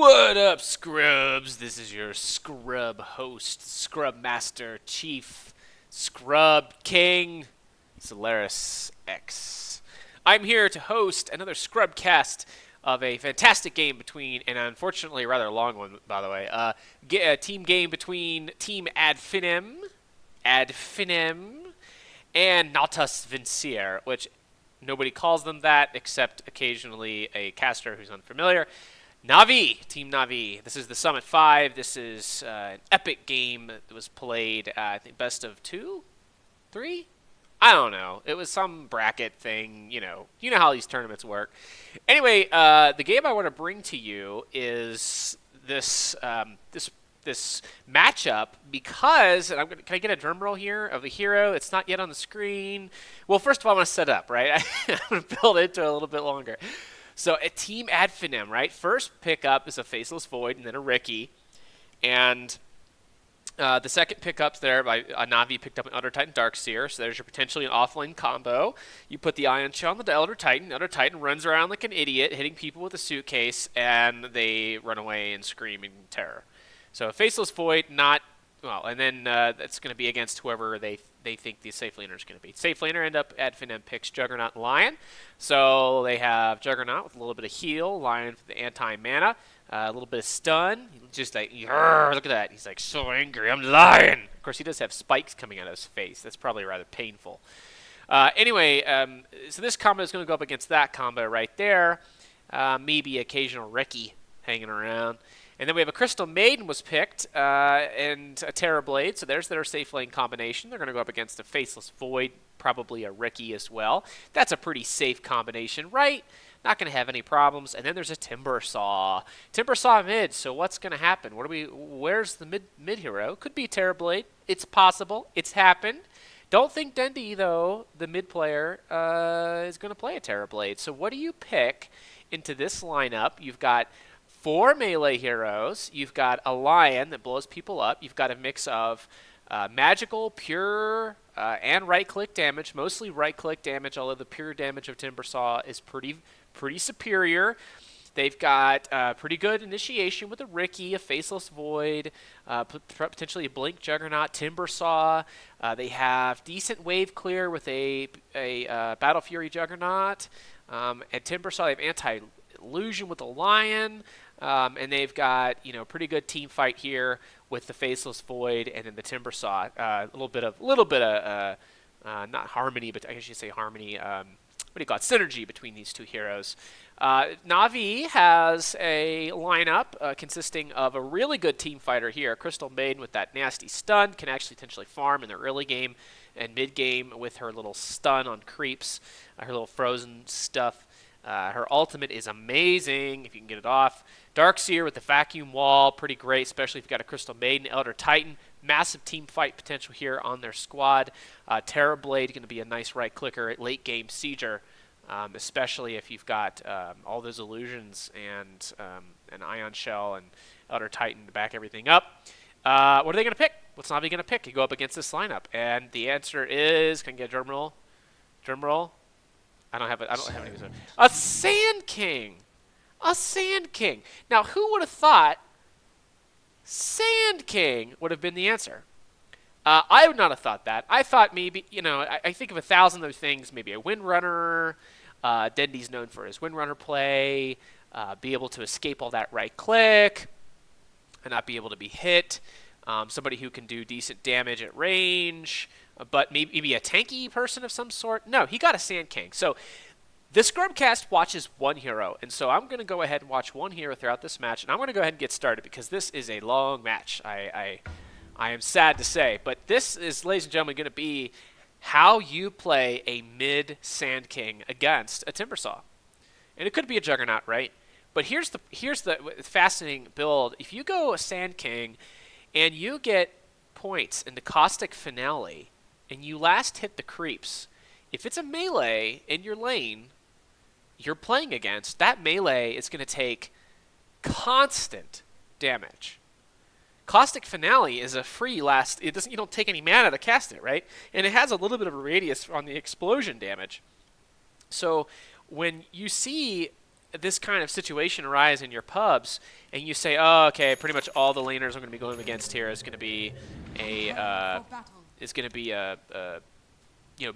What up, Scrubs? This is your Scrub host, Scrub Master, Chief, Scrub King, Solaris X. I'm here to host another Scrubcast of a fantastic game between, and unfortunately a rather long one, by the way, a team game between Team Ad Finem, and Nautas Vincier, which nobody calls them that except occasionally a caster who's unfamiliar. Navi, Team Navi. This is the Summit 5. This is an epic game that was played, I think, best of 2? 3? I don't know. It was some bracket thing, You know how these tournaments work. Anyway, the game I want to bring to you is this this matchup because, and can I get a drum roll here of a hero? It's not yet on the screen. Well, first of all, I want to set up, right? I'm going to build into it a little bit longer. So a Team Ad Finem, right? First pickup is a Faceless Void and then a Ricky. And the second pickup's there by Navi picked up an Elder Titan Darkseer. So there's your potentially an offlane combo. You put the Ion Shell on the Elder Titan. Elder Titan runs around like an idiot, hitting people with a suitcase, and they run away and scream in terror. So a Faceless Void, not... Well, and then that's going to be against whoever they think the safe laner is going to be. Safe laner end up Ad Finem picks Juggernaut and Lion. So they have Juggernaut with a little bit of heal, Lion for the anti-mana, a little bit of stun. Just like, look at that. He's like, so angry, I'm Lion. Of course, he does have spikes coming out of his face. That's probably rather painful. Anyway, so this combo is going to go up against that combo right there. Maybe occasional Reki hanging around. And then we have a Crystal Maiden was picked, and a Terrorblade, so there's their safe lane combination. They're going to go up against a Faceless Void, probably a Ricky as well. That's a pretty safe combination, right? Not going to have any problems. And then there's a Timbersaw. Timbersaw mid, so what's going to happen? Where's the mid hero? Could be Terrorblade. It's possible. It's happened. Don't think Dendi, though, the mid player, is going to play a Terrorblade. So what do you pick into this lineup? You've got 4 melee heroes. You've got a Lion that blows people up. You've got a mix of magical, pure, and right-click damage. Mostly right-click damage, although the pure damage of Timbersaw is pretty superior. They've got pretty good initiation with a Ricky, a Faceless Void, potentially a Blink Juggernaut, Timbersaw. They have decent wave clear with a Battle Fury Juggernaut. And Timbersaw, they have anti-illusion with a Lion. And they've got, pretty good team fight here with the Faceless Void and then the Timbersaw. A little bit of not harmony, but I guess you say harmony. What do you call it? Synergy between these two heroes. Navi has a lineup consisting of a really good team fighter here. Crystal Maiden with that nasty stun can actually potentially farm in the early game and mid game with her little stun on creeps, her little frozen stuff. Her ultimate is amazing if you can get it off. Darkseer with the vacuum wall, pretty great, especially if you've got a Crystal Maiden, Elder Titan. Massive team fight potential here on their squad. Terrorblade going to be a nice right clicker at late game sieger, especially if you've got all those illusions and an Ion Shell and Elder Titan to back everything up. What are they going to pick? What's Navi going to pick? You go up against this lineup, and the answer is, can I get a drum roll? Drum roll. I don't have any. A Sand King. A Sand King. Now, who would have thought Sand King would have been the answer? I would not have thought that. I thought maybe, I think of 1,000 other things. Maybe a Windrunner. Dendi's known for his Windrunner play. Be able to escape all that right click and not be able to be hit. Somebody who can do decent damage at range. But maybe a tanky person of some sort. No, he got a Sand King. So the Scrubcast watches one hero. And so I'm going to go ahead and watch one hero throughout this match. And I'm going to go ahead and get started because this is a long match. I am sad to say. But this is, ladies and gentlemen, going to be how you play a mid Sand King against a Timbersaw. And it could be a Juggernaut, right? But here's the fascinating build. If you go a Sand King and you get points in the Caustic Finale, and you last hit the creeps, if it's a melee in your lane you're playing against, that melee is going to take constant damage. Caustic Finale is a free last. You don't take any mana to cast it, right? And it has a little bit of a radius on the explosion damage. So when you see this kind of situation arise in your pubs, and you say, oh, okay, pretty much all the laners I'm going to be going against here is going to be a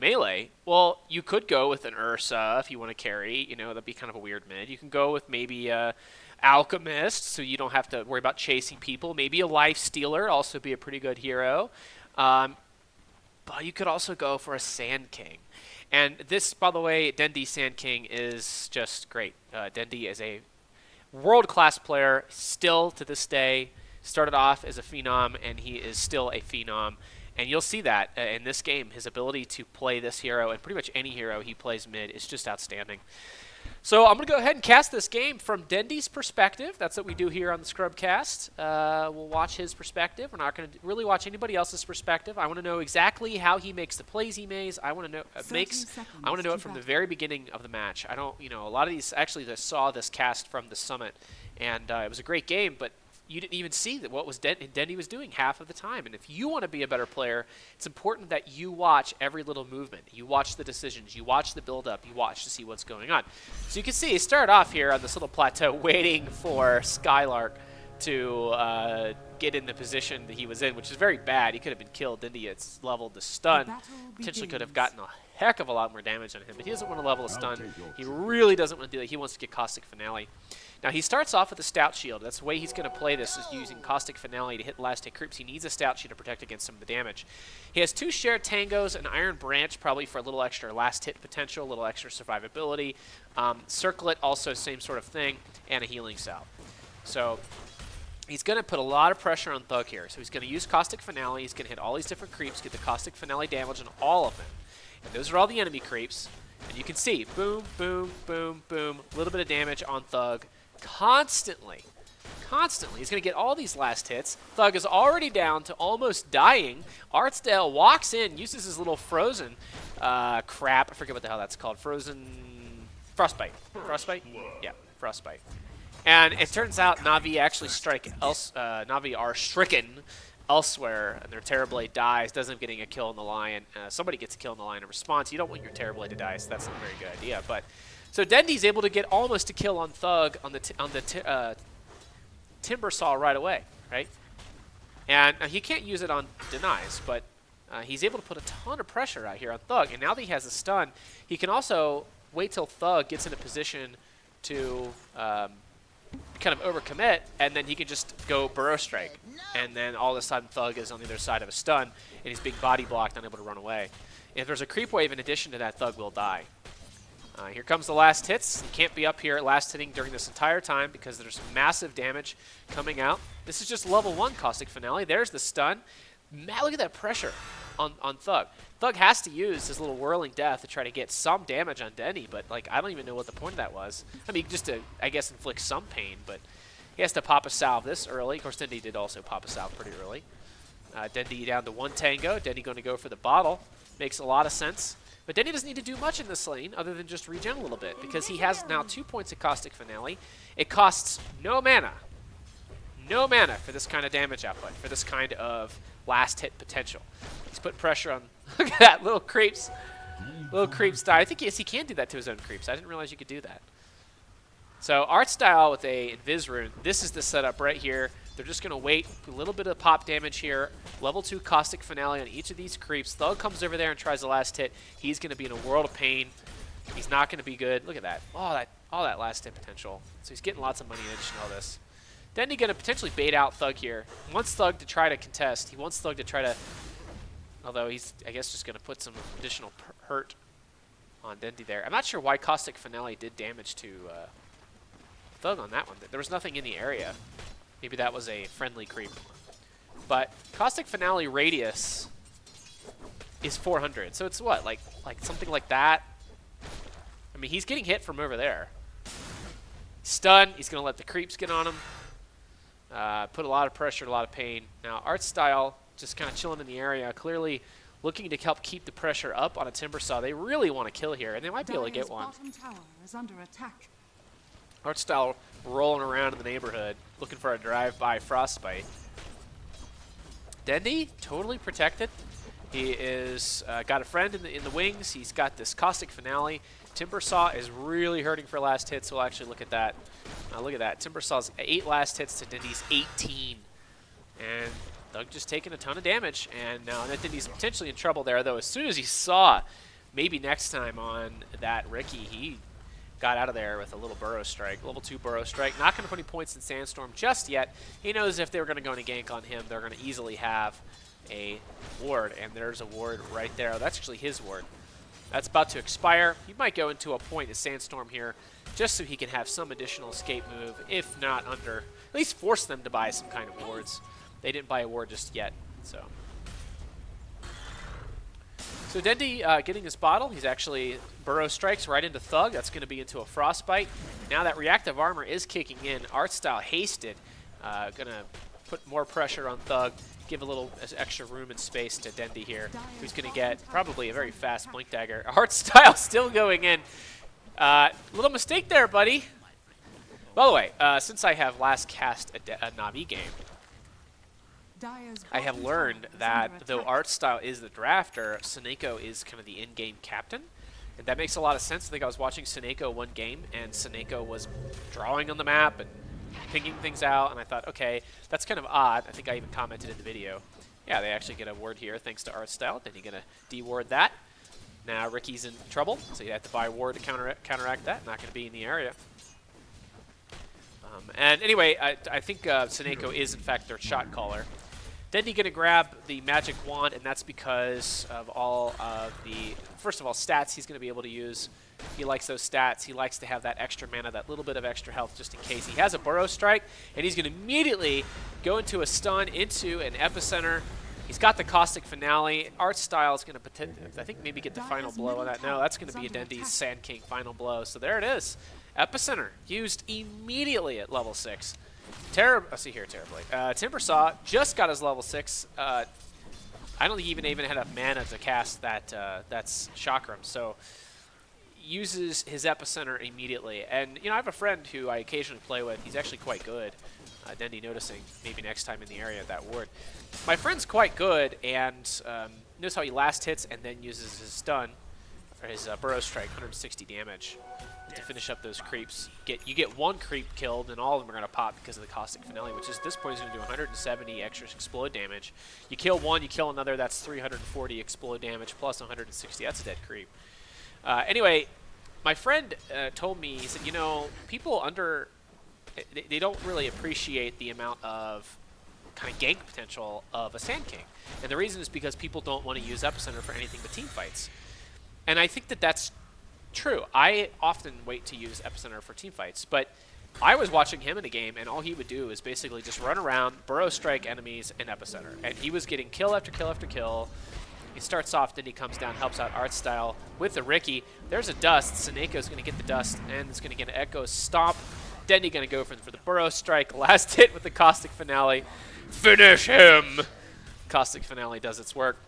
melee. Well, you could go with an Ursa if you want to carry. That'd be kind of a weird mid. You can go with maybe Alchemist, so you don't have to worry about chasing people. Maybe a Life Stealer, also be a pretty good hero. But you could also go for a Sand King. And this, by the way, Dendi Sand King is just great. Dendi is a world-class player, still to this day. Started off as a Phenom, and he is still a Phenom. And you'll see that in this game. His ability to play this hero, and pretty much any hero he plays mid, is just outstanding. So I'm going to go ahead and cast this game from Dendi's perspective. That's what we do here on the Scrubcast. We'll watch his perspective. We're not going to really watch anybody else's perspective. I want to know exactly how he makes the plays he makes. I want to know it from the very beginning of the match. I don't, a lot of these, actually, I saw this cast from the summit, and it was a great game, but you didn't even see that what was Dendi was doing half of the time. And if you want to be a better player, it's important that you watch every little movement. You watch the decisions. You watch the build-up. You watch to see what's going on. So you can see he started off here on this little plateau waiting for Skylark to get in the position that he was in, which is very bad. He could have been killed. Dendi has leveled the stun. Potentially could have gotten a heck of a lot more damage on him, but he doesn't want to level a stun. He really doesn't want to do that. He wants to get Caustic Finale. Now, he starts off with a Stout Shield. That's the way he's going to play this, is using Caustic Finale to hit the last hit creeps. He needs a Stout Shield to protect against some of the damage. He has 2 shared Tangos, an Iron Branch, probably for a little extra last hit potential, a little extra survivability. Circlet, also same sort of thing, and a Healing Salve. So he's going to put a lot of pressure on Thug here. So he's going to use Caustic Finale. He's going to hit all these different creeps, get the Caustic Finale damage on all of them. And those are all the enemy creeps. And you can see, boom, boom, boom, boom, a little bit of damage on Thug. Constantly. He's going to get all these last hits. Thug is already down to almost dying. Artsdale walks in, uses his little frozen crap. I forget what the hell that's called. Frostbite. Frostbite? Yeah, Frostbite. And it turns out Navi actually Navi are stricken elsewhere, and their Terrorblade dies, doesn't end up getting a kill in the Lion. Somebody gets a kill in the Lion in response. You don't want your Terrorblade to die, so that's not a very good idea. But so Dendi's able to get almost a kill on Thug on the Timber Saw right away, right? And he can't use it on Denies, but he's able to put a ton of pressure out here on Thug. And now that he has a stun, he can also wait till Thug gets in a position to kind of overcommit, and then he can just go Burrow Strike. And then all of a sudden Thug is on the other side of a stun, and he's being body blocked, not able to run away. If there's a creep wave in addition to that, Thug will die. Here comes the last hits. He can't be up here last hitting during this entire time because there's massive damage coming out. This is just level 1 Caustic Finale. There's the stun. Look at that pressure on Thug. Thug has to use his little Whirling Death to try to get some damage on Dendi, but like I don't even know what the point of that was. I mean, just to, I guess, inflict some pain, but he has to pop a salve this early. Of course, Dendi did also pop a salve pretty early. Dendi down to 1 Tango. Dendi going to go for the bottle. Makes a lot of sense. But Dendi doesn't need to do much in this lane other than just regen a little bit because he has now 2 points of Caustic Finale. It costs no mana. No mana for this kind of damage output, for this kind of last hit potential. He's put pressure on, look at that, little creeps. Little creeps die. I think yes, he can do that to his own creeps. I didn't realize you could do that. So art style with a Invis Rune, this is the setup right here. They're just going to wait a little bit of pop damage here. Level 2 Caustic Finale on each of these creeps. Thug comes over there and tries the last hit. He's going to be in a world of pain. He's not going to be good. Look at that. All that last hit potential. So he's getting lots of money in addition to all this. Dendi going to potentially bait out Thug here. He wants Thug to try to contest. He wants Thug to try to... Although he's, I guess, just going to put some additional hurt on Dendi there. I'm not sure why Caustic Finale did damage to Thug on that one. There was nothing in the area. Maybe that was a friendly creep. But Caustic Finale radius is 400. So it's what, like something like that? I mean, he's getting hit from over there. Stun. He's going to let the creeps get on him. Put a lot of pressure, a lot of pain. Now, art style, just kind of chilling in the area, clearly looking to help keep the pressure up on a Timber Saw. They really want to kill here, and they might be able to get one. Art style rolling around in the neighborhood, looking for a drive-by Frostbite. Dendi, totally protected. He is got a friend in the wings. He's got this Caustic Finale. Timbersaw is really hurting for last hits. We'll actually look at that. Look at that. Timbersaw's 8 last hits to Dendi's 18. And Thug just taking a ton of damage. And now Dendi's potentially in trouble there, though. As soon as he saw maybe next time on that Ricky, he got out of there with a little Burrow Strike. Level 2 Burrow Strike. Not going to put any points in Sandstorm just yet. He knows if they were going to go into gank on him, they're going to easily have a ward, and there's a ward right there. Oh, that's actually his ward. That's about to expire. He might go into a point of Sandstorm here just so he can have some additional escape move, if not under, at least force them to buy some kind of wards. They didn't buy a ward just yet, so. So Dendi getting his bottle. He's actually Burrow Strikes right into Thug. That's going to be into a Frostbite. Now that reactive armor is kicking in. Art Style hasted. Going to put more pressure on Thug. Give a little extra room and space to Dendi here, who's going to get probably a very fast Blink Dagger. Art Style still going in. Little mistake there, buddy. By the way, since I have last cast a Navi game, I have learned that though Art Style is the drafter, Seneko is kind of the in-game captain. And that makes a lot of sense. I think I was watching Seneko one game, and Seneko was drawing on the map and pinging things out, and I thought, okay, that's kind of odd. I think I even commented in the video. Yeah, they actually get a ward here thanks to Art Style. Then you're going to de-ward that. Now Ricky's in trouble, so you have to buy a ward to counteract that. Not going to be in the area. And anyway, I think Seneko is, in fact, their shot caller. Dendi going to grab the Magic Wand, and that's because of all of the, first of all, stats he's going to be able to use. He likes those stats. He likes to have that extra mana, that little bit of extra health just in case. He has a Burrow Strike, and he's going to immediately go into a stun, into an Epicenter. He's got the Caustic Finale. Art Style is going to, I think, maybe get the final blow on that. No, that's going to be a Dendi's Sand King final blow. So there it is. Epicenter used immediately at level 6. See here, terribly. Timbersaw just got his level 6. I don't think he even had enough mana to cast that's Chakram. So uses his Epicenter immediately. And, you know, I have a friend who I occasionally play with. He's actually quite good. Dendi noticing maybe next time in the area of that ward. My friend's quite good, and notice how he last hits and then uses his stun, or his Burrow Strike, 160 damage to finish up those creeps. You get one creep killed, and all of them are going to pop because of the Caustic Finale, which is at this point is going to do 170 extra explode damage. You kill one, you kill another, that's 340 explode damage plus 160. That's a dead creep. Anyway, my friend told me, he said, you know, people they don't really appreciate the amount of kind of gank potential of a Sand King. And the reason is because people don't want to use Epicenter for anything but team fights. And I think that that's true. I often wait to use Epicenter for team fights, but I was watching him in a game, and all he would do is basically just run around, Burrow Strike enemies, and Epicenter. And he was getting kill after kill after kill. He starts off, then he comes down, helps out Art Style with the Ricky. There's a Dust. Seneco's going to get the Dust, and it's going to get an Echo Stomp. Dendi going to go for the Burrow Strike. Last hit with the Caustic Finale. Finish him! Caustic Finale does its work.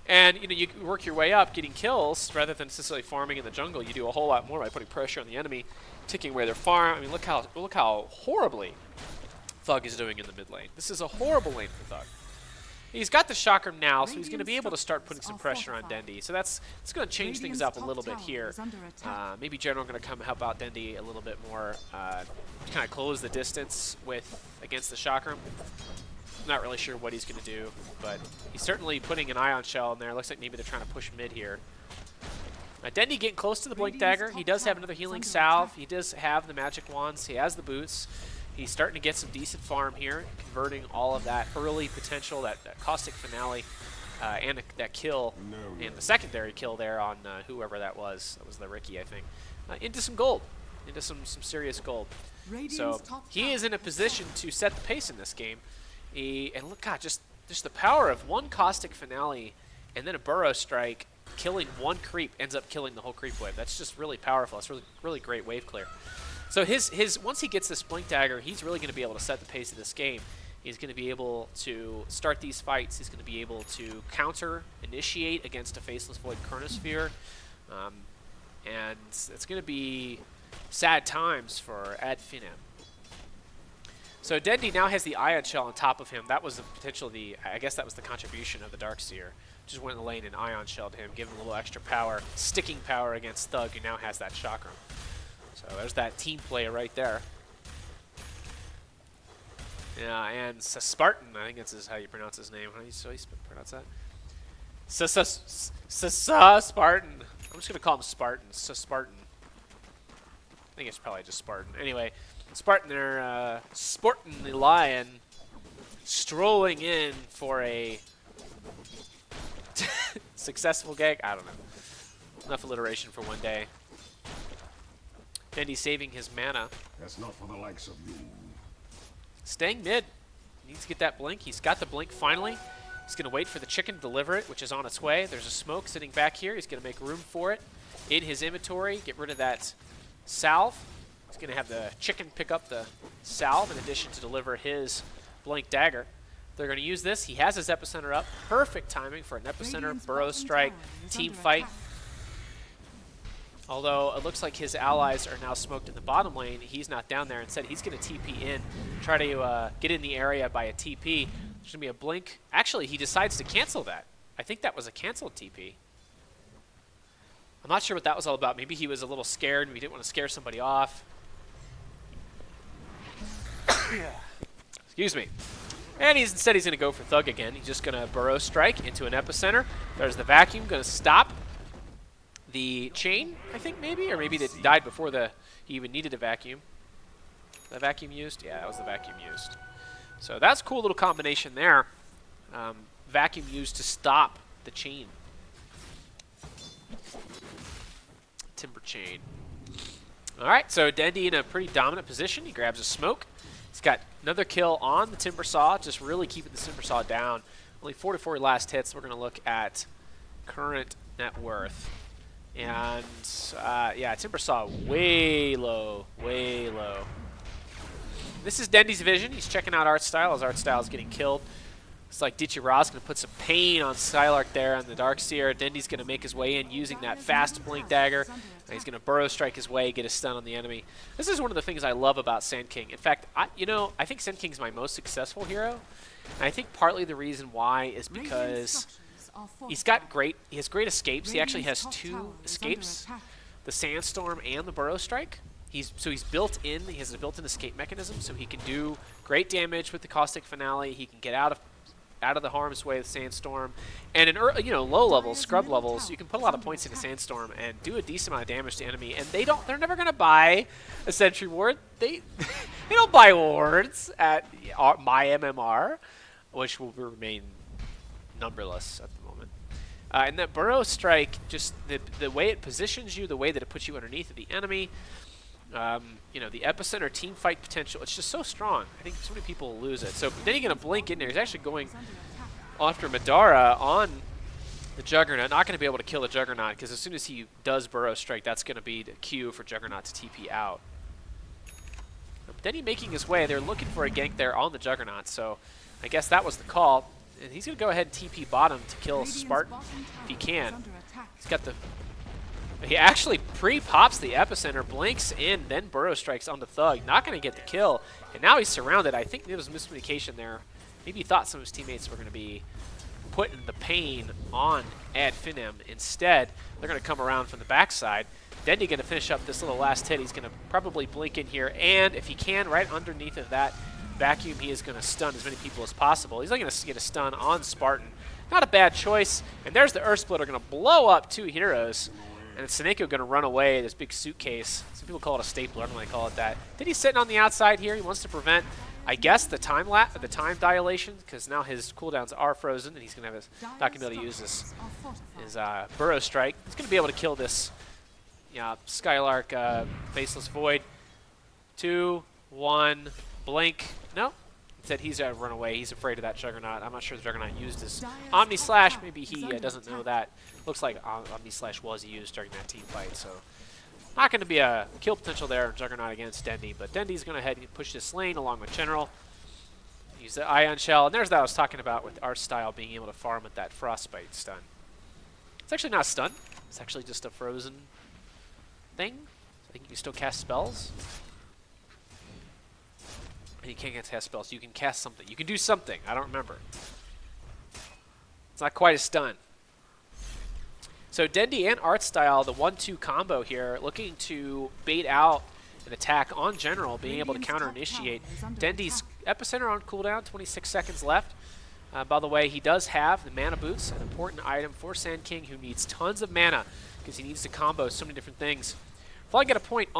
And, you know, you work your way up, getting kills, rather than necessarily farming in the jungle. You do a whole lot more by putting pressure on the enemy, taking away their farm. I mean, look how horribly Thug is doing in the mid lane. This is a horrible lane for Thug. He's got the Chakram now, so he's going to be able to start putting some pressure on Dendi. So it's going to change things up a little bit here. Maybe General going to come help out Dendi a little bit more, kind of close the distance against the Chakram. Not really sure what he's going to do, but he's certainly putting an Ion Shell in there. Looks like maybe they're trying to push mid here. Dendi getting close to the Blink Dagger. He does have another Healing Salve. He does have the Magic Wands. He has the boots. He's starting to get some decent farm here, converting all of that early potential, that Caustic Finale, and that kill, and the secondary kill there on whoever that was the Ricky, I think, into some gold, into some serious gold. So he is in a position to set the pace in this game. And look, God, just the power of one Caustic Finale and then a Burrow Strike, killing one creep ends up killing the whole creep wave. That's just really powerful. It's really great wave clear. So once he gets this Blink Dagger, he's really going to be able to set the pace of this game. He's going to be able to start these fights. He's going to be able to initiate against a Faceless Void Chronosphere. And it's going to be sad times for Finem. So Dendi now has the Ion Shell on top of him. That was the potential, I guess that was the contribution of the Darkseer. Just went in the lane and Ion Shelled him, giving him a little extra power, sticking power against Thug, who now has that Chakram. So there's that team play right there. Yeah, and Spartan, I think that's how you pronounce his name. How do you pronounce that? Spartan. I'm just going to call him Spartan. Spartan. I think it's probably just Spartan. Anyway, Spartan there, sporting the lion, strolling in for a successful gank. I don't know. Enough alliteration for one day. Dendi saving his mana. That's not for the likes of you. Staying mid. Needs to get that blink. He's got the blink finally. He's going to wait for the chicken to deliver it, which is on its way. There's a smoke sitting back here. He's going to make room for it in his inventory. Get rid of that salve. He's going to have the chicken pick up the salve in addition to deliver his blink dagger. They're going to use this. He has his epicenter up. Perfect timing for an epicenter burrow strike team fight. Although it looks like his allies are now smoked in the bottom lane, he's not down there. Instead, he's going to TP in, try to get in the area by a TP. There's going to be a blink. Actually, he decides to cancel that. I think that was a canceled TP. I'm not sure what that was all about. Maybe he was a little scared and we didn't want to scare somebody off. Excuse me. And instead he's going to go for Thug again. He's just going to burrow strike into an epicenter. There's the vacuum, going to stop the chain, I think maybe, or maybe it died before he even needed a vacuum. The vacuum used? Yeah, that was the vacuum used. So that's a cool little combination there. Vacuum used to stop the chain. Timber chain. All right, so Dendi in a pretty dominant position. He grabs a smoke. He's got another kill on the Timber Saw, just really keeping the Timber Saw down. Only 44 last hits. We're going to look at current net worth. And, yeah, Timber Saw way low, way low. This is Dendi's vision. He's checking out Art Style as Art Style is getting killed. It's like Dichiraz going to put some pain on Skylark there on the Darkseer. Dendi's going to make his way in using that fast blink dagger. And he's going to burrow strike his way, get a stun on the enemy. This is one of the things I love about Sand King. In fact, I think Sand King's my most successful hero. And I think partly the reason why is because he has great escapes. He actually has 2 escapes, the Sandstorm and the Burrow Strike. He has a built-in escape mechanism, so he can do great damage with the Caustic Finale. He can get out of the harm's way with Sandstorm. And in low levels, scrub levels, you can put a lot of points into Sandstorm and do a decent amount of damage to enemy. And they're never going to buy a Sentry Ward. They don't buy wards at my MMR, which will remain numberless at the moment. And that Burrow Strike, just the way it positions you, the way that it puts you underneath of the enemy, the epicenter team fight potential, it's just so strong. I think so many people will lose it. So then he's going to blink in there. He's actually going after Madara on the Juggernaut. Not going to be able to kill the Juggernaut because as soon as he does Burrow Strike, that's going to be the cue for Juggernaut to TP out. But then he's making his way. They're looking for a gank there on the Juggernaut, so I guess that was the call. And he's going to go ahead and TP bottom to kill Spartan if he can. He's got the... He actually pre-pops the epicenter, blinks in, then burrow strikes onto Thug. Not going to get the kill, and now he's surrounded. I think there was miscommunication there. Maybe he thought some of his teammates were going to be putting the pain on Finem. Instead, they're going to come around from the backside. Dendi going to finish up this little last hit. He's going to probably blink in here, and if he can, right underneath of that vacuum, he is going to stun as many people as possible. He's going to get a stun on Spartan. Not a bad choice, and there's the Earth Splitter going to blow up 2 heroes. And Seneko going to run away, this big suitcase. Some people call it a stapler. I don't really call it that. Then he's sitting on the outside here. He wants to prevent, I guess, the time dilation, because now his cooldowns are frozen, and he's going to have not going to be able to use his Burrow Strike. He's going to be able to kill this Skylark Faceless Void. 2, 1, blink. No. Instead, he's got to run away. He's afraid of that Juggernaut. I'm not sure the Juggernaut used his Omni Slash. Maybe he doesn't know that. Looks like Omni Slash was used during that team fight, so not going to be a kill potential there in Juggernaut against Dendi. But Dendi's going to head and push this lane along with General. Use the Ion Shell, and there's that I was talking about with Art Style being able to farm with that Frostbite stun. It's actually not a stun. It's actually just a frozen thing. I think you can still cast spells. And you can't cast spells. You can cast something. You can do something. I don't remember. It's not quite a stun. So Dendi and Artstyle, the 1-2 combo here, looking to bait out an attack on General, being able to counter-initiate. Dendi's Epicenter on cooldown, 26 seconds left. By the way, he does have the Mana Boots, an important item for Sand King, who needs tons of mana because he needs to combo so many different things. If I get a point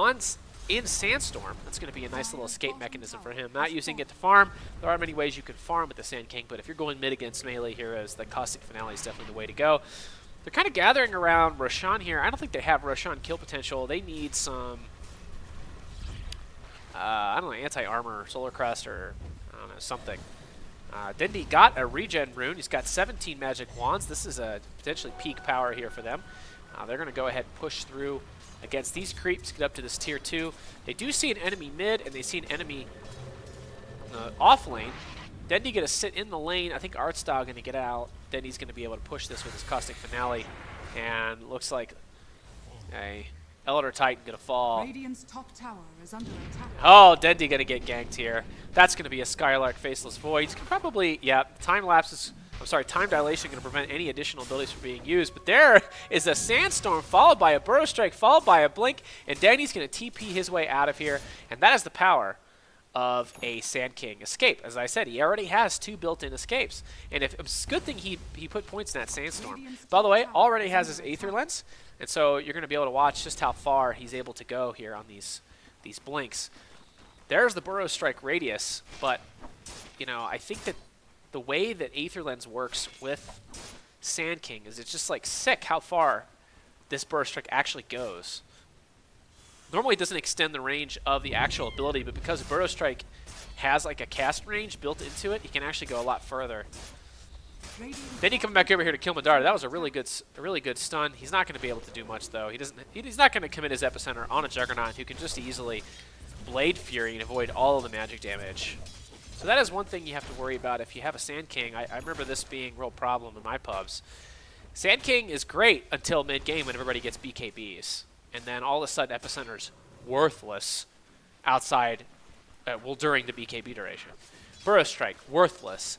in Sandstorm, that's going to be a nice little escape mechanism for him. Not using it to farm. There are many ways you can farm with the Sand King, but if you're going mid against melee heroes, the Caustic Finale is definitely the way to go. They're kind of gathering around Roshan here. I don't think they have Roshan kill potential. They need some, I don't know, anti-armor, Solar Crest, or I don't know, something. Dendi got a regen rune. He's got 17 magic wands. This is a potentially peak power here for them. They're going to go ahead and push through against these creeps, get up to this tier 2. They do see an enemy mid, and they see an enemy off lane. Dendi going to sit in the lane. I think Artstyle going to get out. Dendi's going to be able to push this with his Caustic Finale. And looks like a Elder Titan going to fall. Radiant's top tower is under attack. Oh, Dendi going to get ganked here. That's going to be a Skylark Faceless Void. He's probably, yeah, time dilation going to prevent any additional abilities from being used. But there is a Sandstorm followed by a Burrow Strike, followed by a Blink, and Dendi's going to TP his way out of here. And that is the power of a Sand King escape. As I said, he already has 2 built-in escapes. And it's a good thing he put points in that Sandstorm. By the way, already has his Aether Lens. And so you're going to be able to watch just how far he's able to go here on these blinks. There's the Burrow Strike radius, but you know, I think that the way that Aether Lens works with Sand King is it's just like sick how far this Burrow Strike actually goes. Normally it doesn't extend the range of the actual ability, but because Burrow Strike has like a cast range built into it, he can actually go a lot further. Then he coming back over here to kill Madara. That was a really good stun. He's not going to be able to do much though. He's not going to commit his Epicenter on a Juggernaut who can just easily Blade Fury and avoid all of the magic damage. So that is one thing you have to worry about if you have a Sand King. I remember this being a real problem in my pubs. Sand King is great until mid-game when everybody gets BKBs. And then all of a sudden Epicenter's worthless outside, during the BKB duration. Burrow Strike, worthless.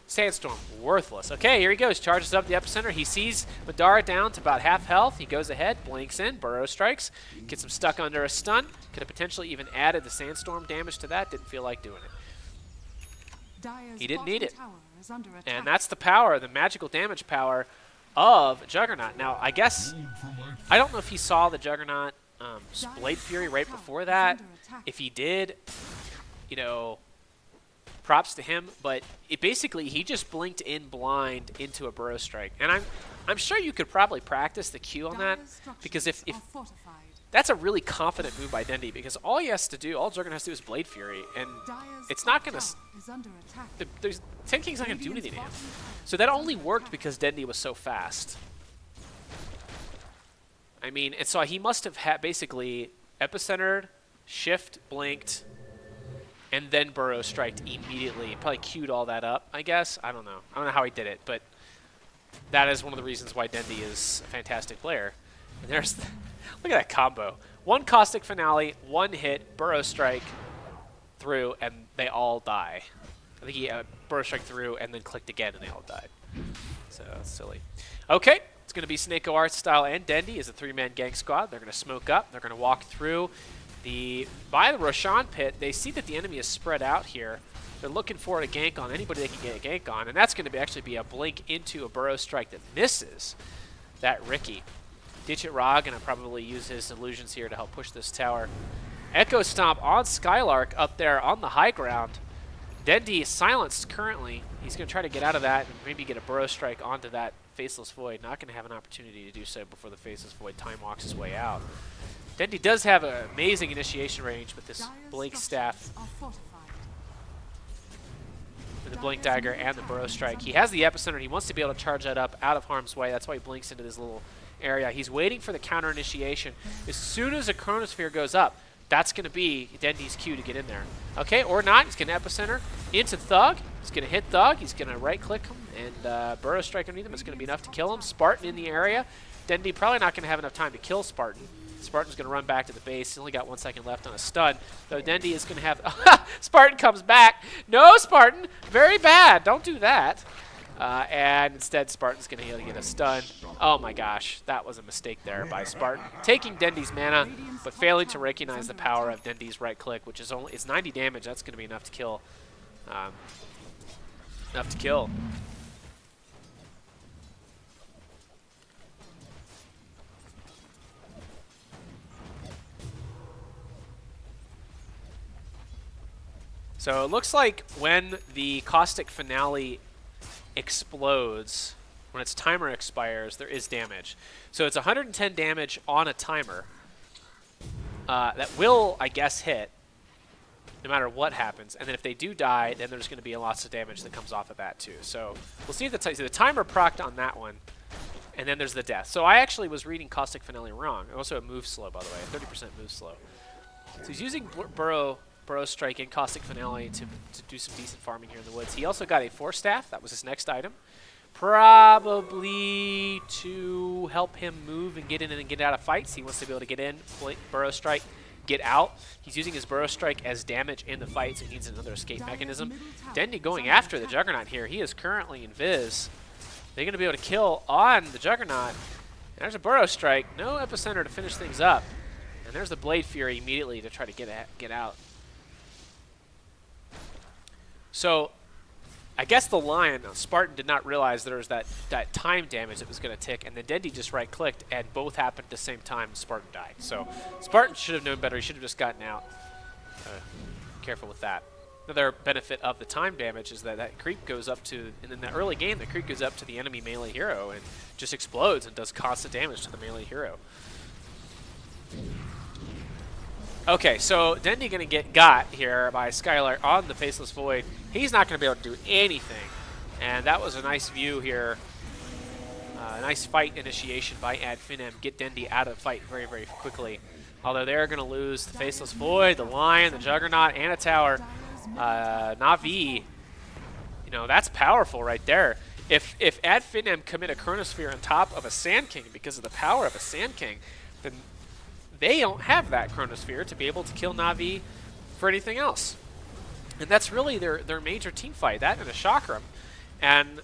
Sandstorm, worthless. Okay, here he goes. Charges up the Epicenter. He sees Madara down to about half health. He goes ahead, blinks in, Burrow Strikes, gets him stuck under a stun. Could have potentially even added the Sandstorm damage to that. Didn't feel like doing it. He didn't need it. And that's the power, the magical damage power of Juggernaut. Now, I guess, I don't know if he saw the Juggernaut Blade Fury right before that. If he did, you know, props to him, but basically he just blinked in blind into a Burrow Strike. And I'm sure you could probably practice the Q on that, because if that's a really confident move by Dendi, because all he has to do, all Juggernaut has to do is Blade Fury, and it's not going to, Sand King's not going to do anything to him. So that only worked because Dendi was so fast. I mean, and so he must have basically Epicentered, shift, blinked, and then Burrow Striked immediately. Probably queued all that up, I guess. I don't know. I don't know how he did it, but that is one of the reasons why Dendi is a fantastic player. And there's, look at that combo. 1 Caustic Finale, 1 hit, Burrow Strike through, and they all die. I think he Burrow Strike through and then clicked again, and they all died. So that's silly. Okay, it's going to be Snako Artstyle and Dendi as a 3-man gank squad. They're going to smoke up. They're going to walk through by the Roshan pit. They see that the enemy is spread out here. They're looking for a gank on anybody they can get a gank on, and that's going to actually be a blink into a Burrow Strike that misses that Ricky. Ditch It Ra going to probably use his illusions here to help push this tower. Echo Stomp on Skylark up there on the high ground. Dendi is silenced currently. He's going to try to get out of that and maybe get a Burrow Strike onto that Faceless Void. Not going to have an opportunity to do so before the Faceless Void time walks his way out. Dendi does have an amazing initiation range with this Blink Staff, with the Blink Dagger and the Burrow Strike. He has the Epicenter. He wants to be able to charge that up out of harm's way. That's why he blinks into this little area. He's waiting for the counter initiation. As soon as a Chronosphere goes up, that's going to be Dendi's cue to get in there. Okay, or not. He's going to Epicenter into Thug. He's going to hit Thug. He's going to right-click him and Burrow Strike underneath him. It's going to be enough to kill him. Spartan in the area. Dendi probably not going to have enough time to kill Spartan. Spartan's going to run back to the base. He's only got 1 second left on a stun. Though Dendi is going to have... Spartan comes back. No, Spartan. Very bad. Don't do that. And instead, Spartan's going to get a stun. Oh my gosh. That was a mistake there by Spartan. Taking Dendi's mana, but failing to recognize the power of Dendi's right click, which is only... It's 90 damage. That's going to be enough to kill. Enough to kill. So it looks like when the Caustic Finale explodes, when its timer expires, there is damage. So it's 110 damage on a timer that will, I guess, hit no matter what happens. And then if they do die, then there's going to be lots of damage that comes off of that too. So we'll see if the timer procced on that one, and then there's the death. So I actually was reading Caustic Finale wrong. Also a move slow, by the way, 30% move slow. So he's using Burrow Strike and Caustic Finale to do some decent farming here in the woods. He also got a Force Staff. That was his next item. Probably to help him move and get in and get out of fights. He wants to be able to get in, Burrow Strike, get out. He's using his Burrow Strike as damage in the fight, so he needs another escape mechanism. Dendi going after the Juggernaut here. He is currently in Viz. They're going to be able to kill on the Juggernaut. And there's a Burrow Strike. No Epicenter to finish things up. And there's the Blade Fury immediately to try to get out. So, I guess the Lion, Spartan did not realize there was that time damage that was going to tick, and then Dendi just right-clicked, and both happened at the same time, and Spartan died. So, Spartan should have known better. He should have just gotten out. Careful with that. Another benefit of the time damage is that creep goes up to, and in the early game, the creep goes up to the enemy melee hero and just explodes and does constant damage to the melee hero. Okay, so Dendi going to get got here by Skylark on the Faceless Void. He's not going to be able to do anything. And that was a nice view here. A nice fight initiation by Finem. Get Dendi out of the fight very, very quickly. Although they're going to lose the Faceless Void, the Lion, the Juggernaut, and a tower. Navi, you know, that's powerful right there. If Finem commit a Chronosphere on top of a Sand King because of the power of a Sand King, then they don't have that Chronosphere to be able to kill Navi for anything else. And that's really their major team fight, that and a Chakram. And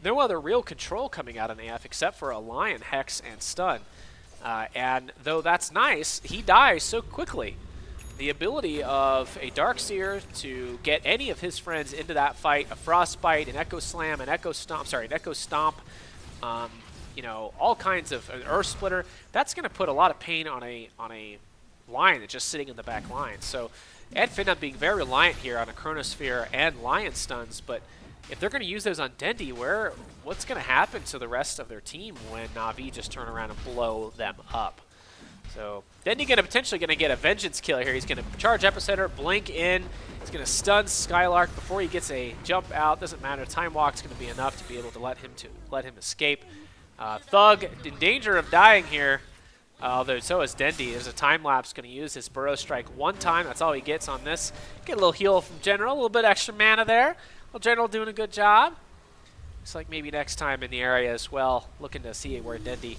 no other real control coming out on AF except for a Lion, Hex, and Stun. And though that's nice, he dies so quickly. The ability of a Darkseer to get any of his friends into that fight, a Frostbite, an Echo Slam, an Echo Stomp, you know, all kinds of an Earth Splitter. That's going to put a lot of pain on a Lion that's just sitting in the back line. So Finem being very reliant here on a Chronosphere and Lion stuns, but if they're going to use those on Dendi, what's going to happen to the rest of their team when Navi just turn around and blow them up? So Dendi potentially going to get a Vengeance kill here. He's going to charge Epicenter, blink in. He's going to stun Skylark before he gets a jump out. Doesn't matter. Time Walk's going to be enough to be able to let him escape. Thug in danger of dying here, although so is Dendi. There's a time lapse going to use his Burrow Strike one time. That's all he gets on this. Get a little heal from General, a little bit extra mana there. Well, General doing a good job. Looks like maybe next time in the area as well. Looking to see where Dendi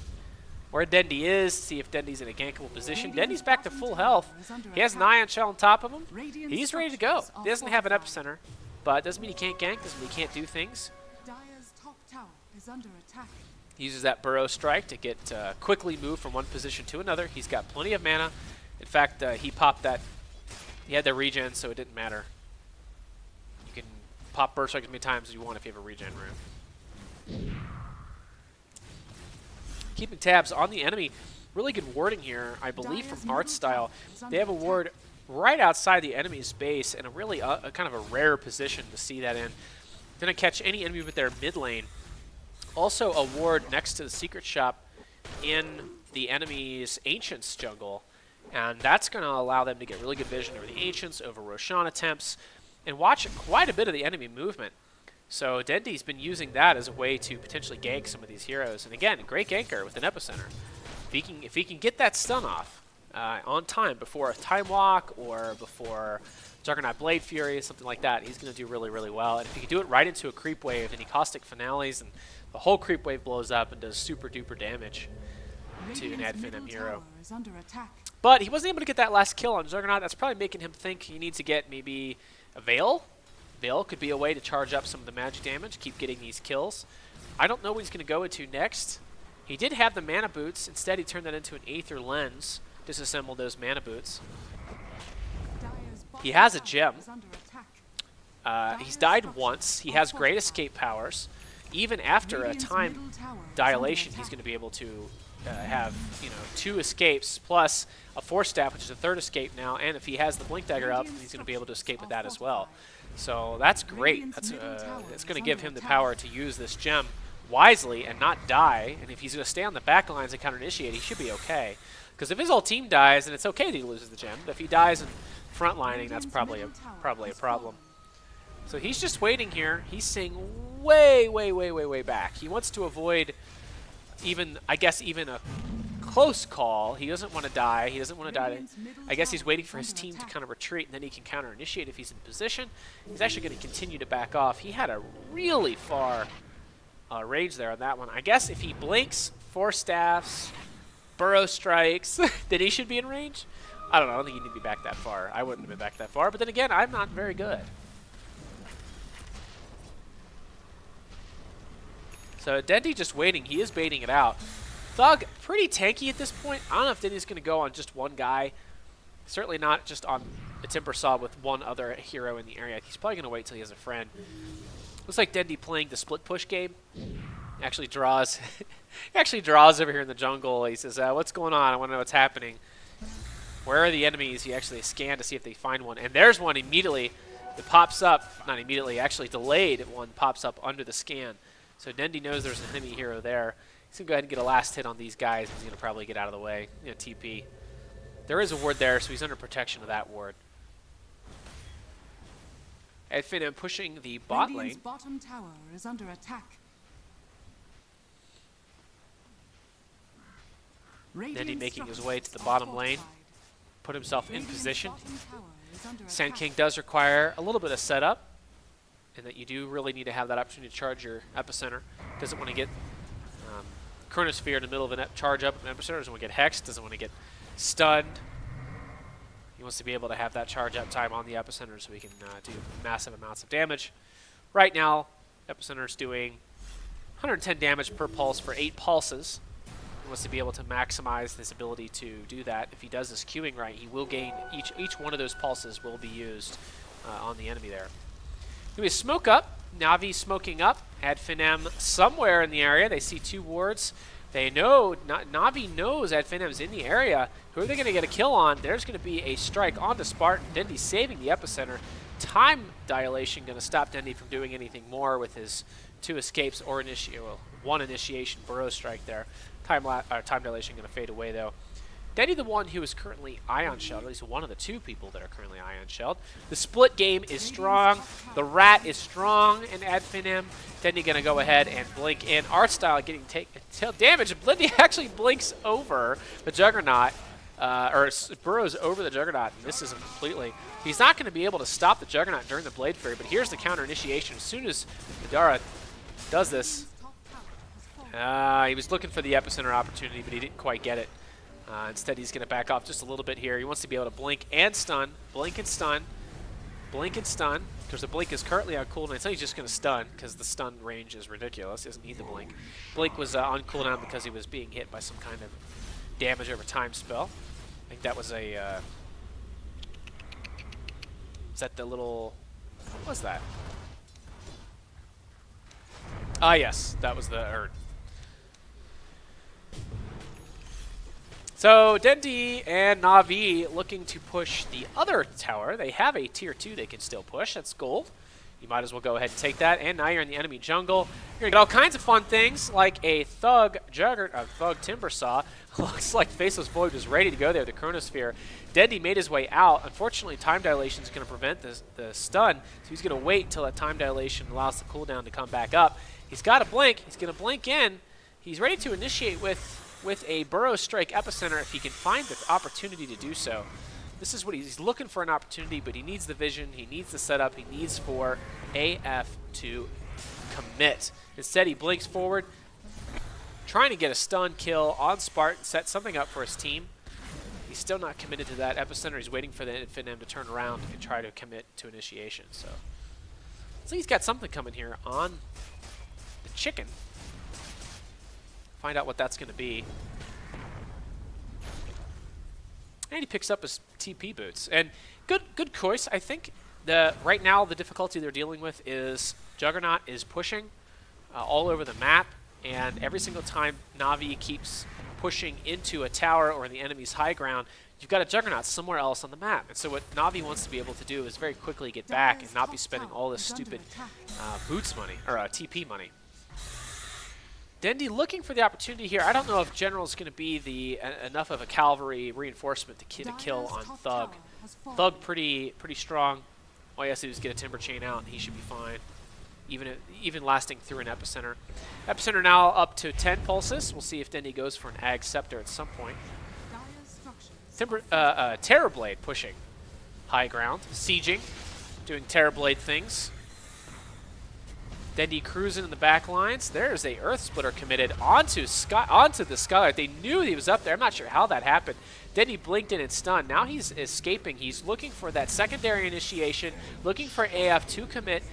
is, see if Dendi's in a gankable position. Dendi's back to full health. He has an Ion Shell on top of him. He's ready to go. He doesn't have an Epicenter, but doesn't mean he can't gank, doesn't mean he can't do things. Dire's top tower is under attack. He uses that Burrow Strike to get quickly move from one position to another. He's got plenty of mana. In fact, he popped that. He had the regen, so it didn't matter. You can pop Burrow Strike as many times as you want if you have a regen rune. Keeping tabs on the enemy. Really good warding here, I believe, from Art Style. They have a ward right outside the enemy's base in a really kind of a rare position to see that in. Going to catch any enemy with their mid lane. Also a ward next to the secret shop in the enemy's Ancients jungle. And that's going to allow them to get really good vision over the Ancients, over Roshan attempts, and watch quite a bit of the enemy movement. So Dendi's been using that as a way to potentially gank some of these heroes. And again, great ganker with an Epicenter. If he can get that stun off on time before a Time Walk or before Juggernaut Blade Fury, something like that, he's going to do really, really well. And if he can do it right into a creep wave and he Caustic Finales and the whole creep wave blows up and does super duper damage. to an ad Finem hero. Tower is under attack. But he wasn't able to get that last kill on Juggernaut. That's probably making him think he needs to get maybe a Veil. Veil could be a way to charge up some of the magic damage, keep getting these kills. I don't know what he's going to go into next. He did have the mana boots. Instead, he turned that into an Aether Lens. Disassembled those mana boots. He has a gem. He's died once. He has great escape powers. Even after a time dilation, he's going to be able to have 2 escapes plus a Force Staff, which is a 3rd escape now. And if he has the Blink Dagger up, he's going to be able to escape with that as well. So that's great. That's it's going to give him the power to use this gem wisely and not die. And if he's going to stay on the back lines and counter-initiate, he should be okay. Because if his whole team dies, then it's okay that he loses the gem. But if he dies in frontlining, that's probably a problem. So he's just waiting here. He's staying way back. He wants to avoid even a close call. He doesn't want to die. He doesn't want to die. I guess he's waiting for his team to kind of retreat, and then he can counter-initiate if he's in position. He's actually going to continue to back off. He had a really far range there on that one. I guess if he blinks, Force Staffs, Burrow Strikes, then he should be in range. I don't know. I don't think he'd need to be back that far. I wouldn't have been back that far. But then again, I'm not very good. So Dendi just waiting. He is baiting it out. Thug, pretty tanky at this point. I don't know if Dendi's going to go on just one guy. Certainly not just on a Timbersaw with one other hero in the area. He's probably going to wait till he has a friend. Looks like Dendi playing the split push game. Actually draws over here in the jungle. He says, what's going on? I want to know what's happening. Where are the enemies? He actually scanned to see if they find one. And there's one immediately that pops up. Not immediately, actually delayed. One pops up under the scan. So Dendi knows there's an enemy hero there. He's going to go ahead and get a last hit on these guys. He's going to probably get out of the way. TP. There is a ward there, so he's under protection of that ward. And Finem pushing the bot lane. Bottom tower is under attack. Dendi making his way to the bottom lane. Put himself in position. Sand King does require a little bit of setup, and that you do really need to have that opportunity to charge your epicenter. Doesn't want to get Chronosphere in the middle of a charge up an epicenter. Doesn't want to get hexed. Doesn't want to get stunned. He wants to be able to have that charge up time on the epicenter so he can do massive amounts of damage. Right now, epicenter's doing 110 damage per pulse for 8 pulses. He wants to be able to maximize his ability to do that. If he does his queuing right, he will gain each one of those pulses will be used on the enemy there. Going to smoke up. Navi smoking up. Ad Finem somewhere in the area. They see 2 wards. They know, Navi knows Ad Finem's in the area. Who are they going to get a kill on? There's going to be a strike onto Spartan. Dendi saving the epicenter. Time dilation going to stop Dendi from doing anything more with his 2 escapes or 1 initiation burrow strike there. Time dilation going to fade away though. Dendi, the one who is currently Ion Shelled, at least one of the 2 people that are currently Ion Shelled. The split game is strong. The rat is strong in Ad Finem. Dendi going to go ahead and blink in. Artstyle getting damage. Dendi actually blinks over the Juggernaut, or burrows over the Juggernaut and misses him completely. He's not going to be able to stop the Juggernaut during the Blade Fury, but here's the counter initiation. As soon as Vidara does this, he was looking for the epicenter opportunity, but he didn't quite get it. Instead, he's going to back off just a little bit here. He wants to be able to blink and stun, blink and stun, blink and stun. Because the blink is currently on cooldown. So he's just going to stun because the stun range is ridiculous. He doesn't need the blink. Blink was on cooldown because he was being hit by some kind of damage over time spell. I think that was a... is that the little... What was that? Ah, yes. That was the... So Dendi and Navi looking to push the other tower. They have a tier 2 they can still push. That's gold. You might as well go ahead and take that. And now you're in the enemy jungle. You're going to get all kinds of fun things like a Thug Timbersaw. Looks like Faceless Void was ready to go there, the Chronosphere. Dendi made his way out. Unfortunately, time dilation is going to prevent the stun. So he's going to wait until that time dilation allows the cooldown to come back up. He's got a blink. He's going to blink in. He's ready to initiate with a Burrow Strike Epicenter if he can find the opportunity to do so. This is what he's looking for, an opportunity, but he needs the vision, he needs the setup, he needs for AF to commit. Instead, he blinks forward, trying to get a stun kill on Spartan, set something up for his team. He's still not committed to that epicenter. He's waiting for the Finem to turn around and try to commit to initiation. So he's got something coming here on the chicken. Find out what that's going to be. And he picks up his TP boots. And good choice. I think right now the difficulty they're dealing with is Juggernaut is pushing all over the map. And every single time Navi keeps pushing into a tower or the enemy's high ground, you've got a Juggernaut somewhere else on the map. And so what Navi wants to be able to do is very quickly get back and not be spending all this stupid boots money, or TP money. Dendi looking for the opportunity here. I don't know if General's going to be enough of a cavalry reinforcement to kill on Thug. Thug pretty strong. All he has to do is get a Timber Chain out and he should be fine. Even lasting through an Epicenter. Epicenter now up to 10 pulses. We'll see if Dendi goes for an Ag Scepter at some point. Terrorblade pushing high ground. Sieging. Doing Terrorblade things. Dendi cruising in the back lines. There's a Earth Splitter committed onto the Skylark. They knew he was up there. I'm not sure how that happened. Dendi blinked in and stunned. Now he's escaping. He's looking for that secondary initiation, looking for AF to commit,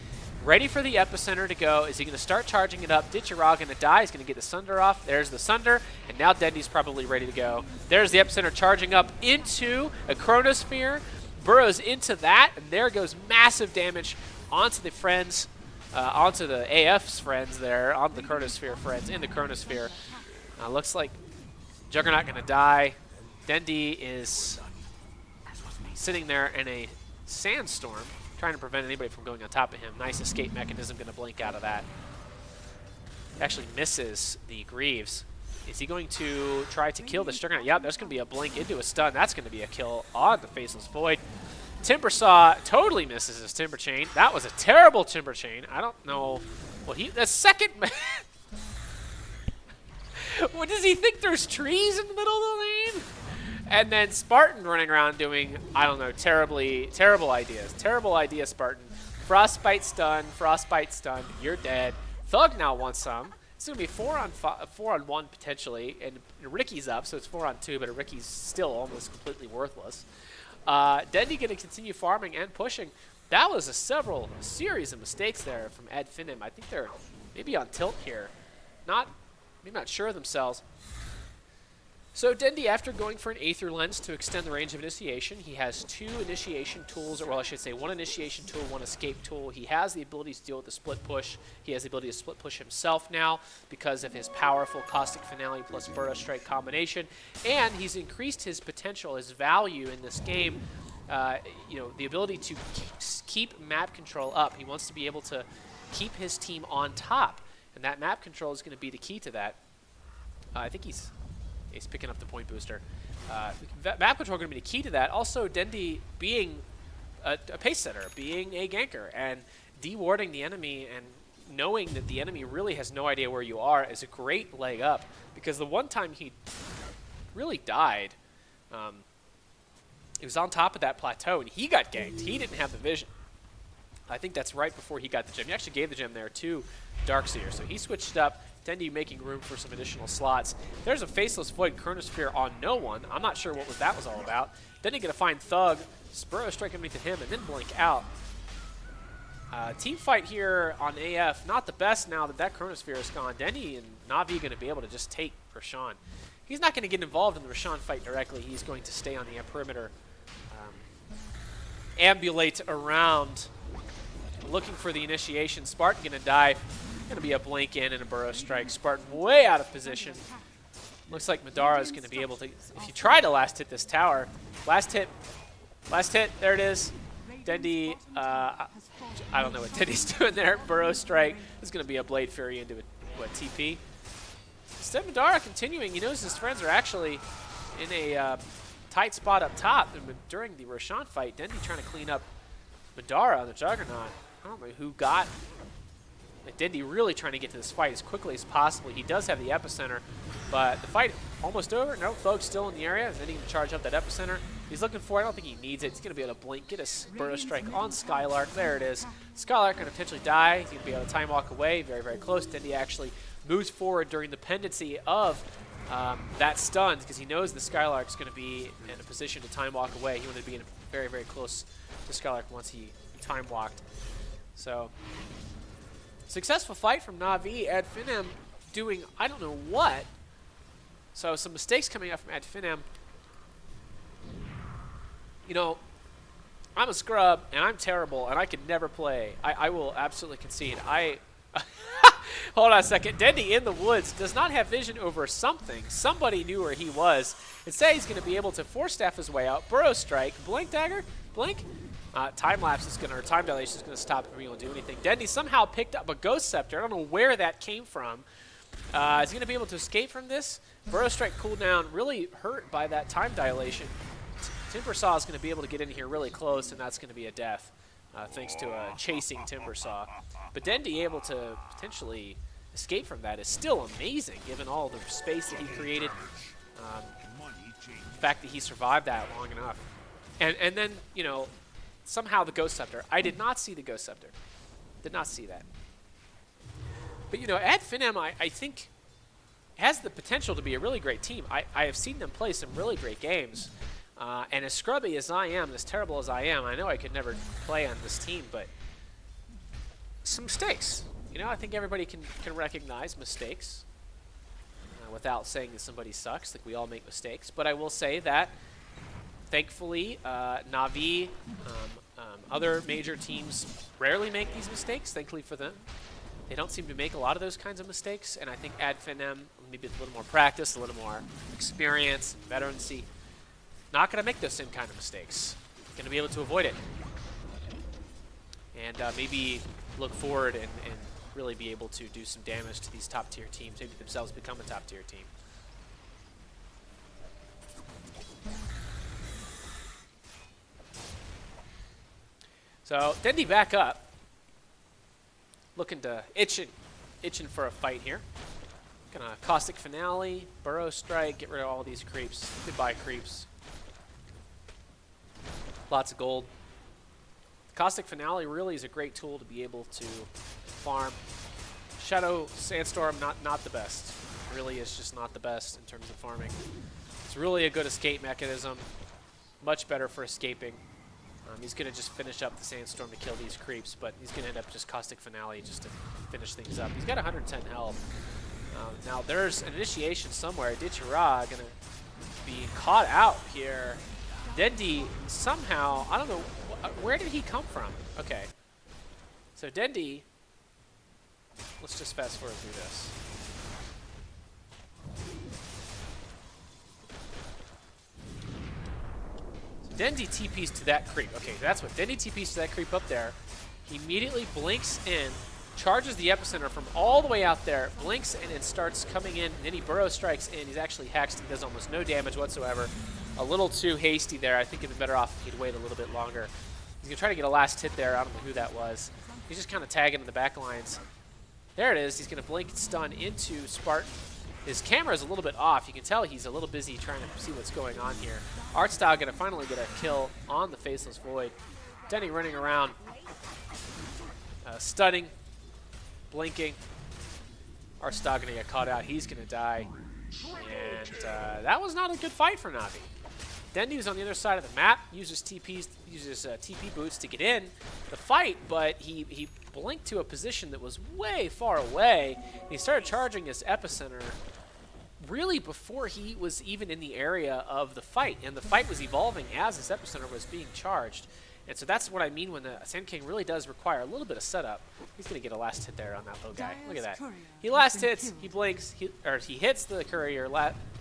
ready for the Epicenter to go. Is he going to start charging it up? Ditcherog going to die. He's going to get the Sunder off. There's the Sunder, and now Dendi's probably ready to go. There's the Epicenter charging up into a Chronosphere. Burrows into that, and there goes massive damage onto the friends. Onto the AF's friends there, on the Chronosphere friends, in the Chronosphere. Looks like Juggernaut going to die. Dendi is sitting there in a sandstorm, trying to prevent anybody from going on top of him. Nice escape mechanism, going to blink out of that. Actually misses the Greaves. Is he going to try to kill this Juggernaut? Yeah, there's going to be a blink into a stun. That's going to be a kill on the Faceless Void. Timbersaw totally misses his Timber Chain. That was a terrible Timber Chain. I don't know. Well, the second. What does he think? There's trees in the middle of the lane? And then Spartan running around doing, I don't know, terrible ideas. Terrible idea, Spartan. Frostbite stun, you're dead. Thug now wants some. It's going to be 4 on 1 potentially, and Ricky's up, so it's 4 on 2, but Ricky's still almost completely worthless. Dendi going to continue farming and pushing. That was a series of mistakes there from Ed Finem. I think they're maybe on tilt here. Maybe not sure of themselves. So Dendi, after going for an Aether Lens to extend the range of initiation, he has 2 initiation tools, or well, I should say 1 initiation tool, 1 escape tool. He has the ability to deal with the split push. He has the ability to split push himself now because of his powerful Caustic Finale plus Burrow Strike combination. And he's increased his potential, his value in this game, the ability to keep map control up. He wants to be able to keep his team on top. And that map control is going to be the key to that. I think he's picking up the point booster. Map control going to be the key to that. Also, Dendi being a pace setter, being a ganker, and dewarding the enemy and knowing that the enemy really has no idea where you are is a great leg up. Because the one time he really died, he was on top of that plateau, and he got ganked. He didn't have the vision. I think that's right before he got the gem. He actually gave the gem there to Darkseer, so he switched up. Dendi making room for some additional slots. There's a Faceless Void Chronosphere on no one. I'm not sure what that was all about. Dendi going to find Thug, Burrow Strike underneath him, and then blink out. Team fight here on AF, not the best now that Chronosphere is gone. Dendi and Navi going to be able to just take Roshan. He's not going to get involved in the Roshan fight directly. He's going to stay on the perimeter, ambulate around, looking for the initiation. Spartan going to die. Going to be a blink in and a Burrow Strike. Spartan way out of position. Looks like Madara is going to be able to, if you try to last hit this tower, last hit, there it is. Dendi, I don't know what Dendi's doing there. Burrow Strike. This is going to be a Blade Fury into a TP. Instead, Madara continuing. He knows his friends are actually in a tight spot up top. And during the Roshan fight, Dendi trying to clean up Madara on the Juggernaut. I don't know who got. Dendi really trying to get to this fight as quickly as possible. He does have the Epicenter, but the fight almost over. No, Thug's still in the area. Then he can charge up that Epicenter. He's looking for it. I don't think he needs it. He's going to be able to blink, get a Burrow Strike on Skylark. There it is. Skylark going to potentially die. He's going to be able to time walk away. Very, very close. Dendi actually moves forward during the pendency of that stun because he knows the Skylark's going to be in a position to time walk away. He wanted to be in very, very close to Skylark once he time walked. So, successful fight from Na'Vi. Ad Finem doing I don't know what. So some mistakes coming out from Ad Finem. You know, I'm a scrub and I'm terrible and I could never play. I will absolutely concede. Hold on a second. Dendi in the woods does not have vision over something. Somebody knew where he was. Instead, he's going to be able to force staff his way out. Burrow strike. Blink dagger. Blink. Time lapse is going to, or time dilation is going to stop him being able to do anything. Dendi somehow picked up a ghost scepter. I don't know where that came from. Is he going to be able to escape from this? Burrow strike cooldown really hurt by that time dilation. Timbersaw is going to be able to get in here really close, and that's going to be a death. Thanks to a chasing Timbersaw. But Dendi able to potentially escape from that is still amazing, given all the space that he created. The fact that he survived that long enough. And then, you know, somehow the Ghost Scepter. I did not see the Ghost Scepter. Did not see that. But, you know, Ad Finem, I think, has the potential to be a really great team. I have seen them play some really great games. And as scrubby as I am, as terrible as I am, I know I could never play on this team, but some mistakes. You know, I think everybody can recognize mistakes without saying that somebody sucks. Like, we all make mistakes. But I will say that, thankfully, Na'Vi, other major teams rarely make these mistakes, thankfully for them. They don't seem to make a lot of those kinds of mistakes, and I think Ad Finem, maybe a little more practice, a little more experience, veterancy, not going to make those same kind of mistakes. Going to be able to avoid it. And maybe look forward and really be able to do some damage to these top-tier teams, maybe themselves become a top-tier team. So, Dendi back up. Looking to itching for a fight here. Gonna Caustic Finale, Burrow Strike, get rid of all these creeps. Goodbye, creeps. Lots of gold. Caustic Finale really is a great tool to be able to farm. Shadow Sandstorm, not the best. Really is just not the best in terms of farming. It's really a good escape mechanism. Much better for escaping. He's going to just finish up the Sandstorm to kill these creeps, but he's going to end up just Caustic Finale just to finish things up. He's got 110 health. Now there's an initiation somewhere. Ditchara going to be caught out here. Dendi somehow, I don't know, where did he come from? Okay. So Dendi, let's just fast forward through this. So Dendi TPs to that creep. Okay, that's what Dendi TPs to that creep up there. He immediately blinks in, charges the epicenter from all the way out there, blinks in and starts coming in, and then he burrow strikes in. He's actually hexed and does almost no damage whatsoever. A little too hasty there. I think it'd be better off if he'd wait a little bit longer. He's going to try to get a last hit there. I don't know who that was. He's just kind of tagging in the back lines. There it is. He's going to blink and stun into Spartan. His camera is a little bit off. You can tell he's a little busy trying to see what's going on here. Artstyle going to finally get a kill on the Faceless Void. Dendi running around, stunning, blinking. Artstyle going to get caught out. He's going to die. And that was not a good fight for Na'Vi. Dendi was on the other side of the map, uses TP boots to get in the fight, but he blinked to a position that was way far away. He started charging his epicenter really before he was even in the area of the fight, and the fight was evolving as his epicenter was being charged. And so that's what I mean when the Sand King really does require a little bit of setup. He's going to get a last hit there on that low guy. Look at that. He last hits, he blinks, he hits the courier,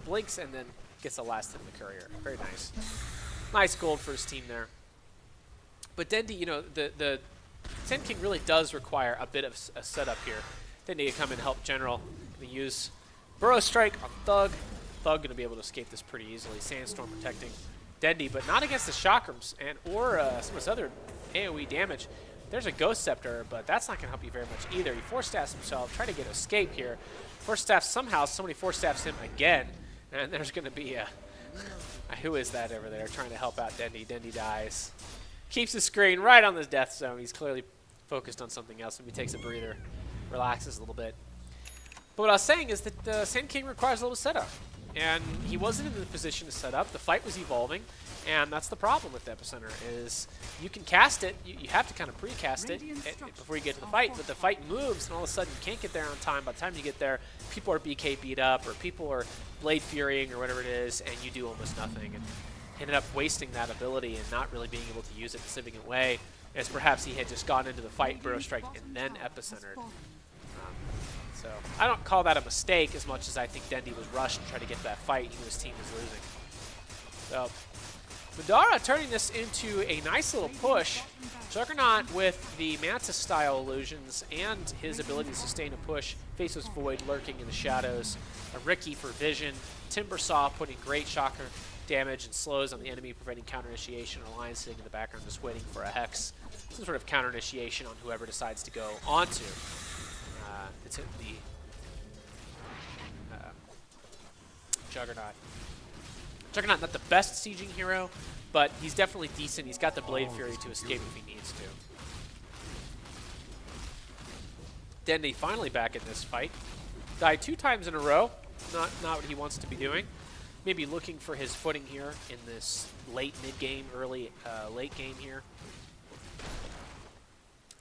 blinks, and then gets a last hit in the courier. Very nice. Nice gold for his team there. But Dendi, you know, the Sand King really does require a bit of a setup here. Dendi can come and help General. Going to use Burrow Strike on Thug. Thug going to be able to escape this pretty easily. Sandstorm protecting Dendi, but not against the Chakrams or some of his other AoE damage. There's a Ghost Scepter, but that's not going to help you very much either. He force staffs himself, trying to get escape here. Force staff somehow, somebody force staffs him again, and there's going to be a who is that over there trying to help out Dendi? Dendi dies. Keeps the screen right on the death zone. He's clearly focused on something else. Maybe takes a breather, relaxes a little bit. But what I was saying is that the Sand King requires a little setup. And he wasn't in the position to set up. The fight was evolving. And that's the problem with the Epicenter is you can cast it. You have to kind of pre-cast it before you get to the fight. But the fight moves, and all of a sudden you can't get there on time. By the time you get there, people are BK beat up, or people are Blade Furying, or whatever it is, and you do almost nothing. And ended up wasting that ability and not really being able to use it in a significant way, as perhaps he had just gone into the fight, Burrow Strike, and then Epicentered. So I don't call that a mistake as much as I think Dendi was rushed to try to get that fight. He knew his team was losing. So Madara turning this into a nice little push. Juggernaut with the Mantis-style illusions and his ability to sustain a push. Faceless Void lurking in the shadows. A Ricky for vision. Timbersaw putting great shocker damage and slows on the enemy, preventing counter-initiation. Alliance sitting in the background just waiting for a Hex. Some sort of counter-initiation on whoever decides to go onto. It's the Juggernaut. Juggernaut, not the best sieging hero, but he's definitely decent. He's got the Blade Fury to escape if he needs to. Dendi finally back in this fight. Died 2 times in a row. Not what he wants to be doing. Maybe looking for his footing here in this late mid-game, early late game here.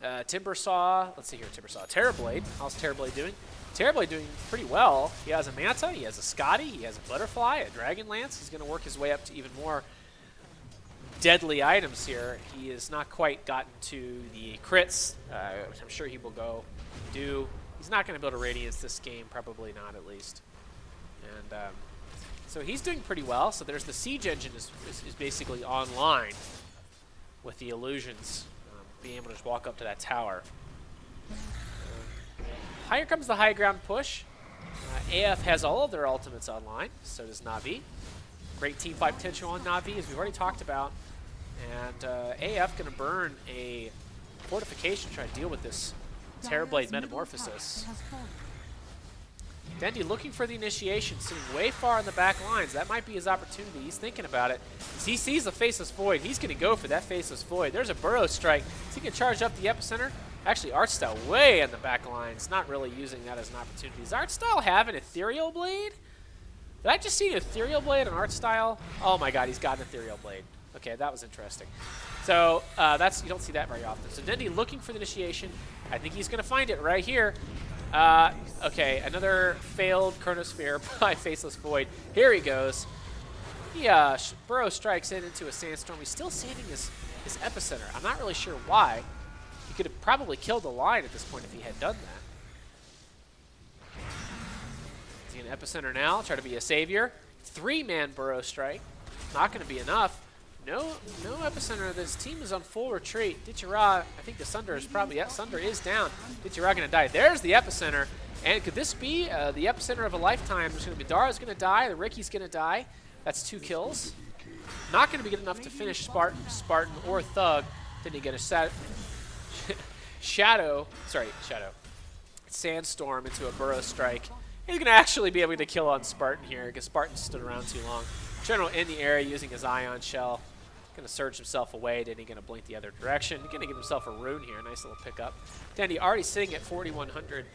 Timbersaw, let's see here, Timbersaw. Terrorblade, how's Terrorblade doing? Terrorblade doing pretty well. He has a Manta, he has a Scotty, he has a Butterfly, a Dragonlance. He's going to work his way up to even more deadly items here. He has not quite gotten to the crits, which I'm sure he will go do. He's not going to build a Radiance this game, probably not at least. And so he's doing pretty well. So there's the Siege Engine is basically online with the illusions. Being able to just walk up to that tower. Here comes the high ground push. AF has all of their ultimates online, so does Navi. Great team fight potential on Navi, as we've already talked about. And AF going to burn a fortification to try to deal with this Terrorblade Metamorphosis. Dendi looking for the initiation, sitting way far in the back lines. That might be his opportunity. He's thinking about it. As he sees the Faceless Void, he's going to go for that Faceless Void. There's a Burrow Strike. Is he going to charge up the Epicenter? Actually, Artstyle way in the back lines, not really using that as an opportunity. Does Artstyle have an Ethereal Blade? Did I just see an Ethereal Blade on Artstyle? Oh my god, he's got an Ethereal Blade. Okay, that was interesting. So that's you don't see that very often. So Dendi looking for the initiation. I think he's going to find it right here. Okay, another failed Chronosphere by Faceless Void. Here he goes. He Burrow strikes into a Sandstorm. He's still saving his Epicenter. I'm not really sure why. He could have probably killed the line at this point if he had done that. Is he an Epicenter now? Try to be a savior. 3-man Burrow Strike. Not going to be enough. No Epicenter. This team is on full retreat. Ditchara, I think the Sunder is probably, yeah, Sunder is down. Ditchara going to die. There's the Epicenter. And could this be the Epicenter of a lifetime? There's going to be Dara's going to die. The Ricky's going to die. That's 2 kills. Not going to be good enough to finish Spartan or Thug. Didn't he get a Shadow. Sandstorm into a Burrow Strike. He's going to actually be able to kill on Spartan here because Spartan stood around too long. General in the area using his Ion Shell. Going to surge himself away. Then he's going to blink the other direction. Going to give himself a rune here. Nice little pickup. Dendi already sitting at 4,100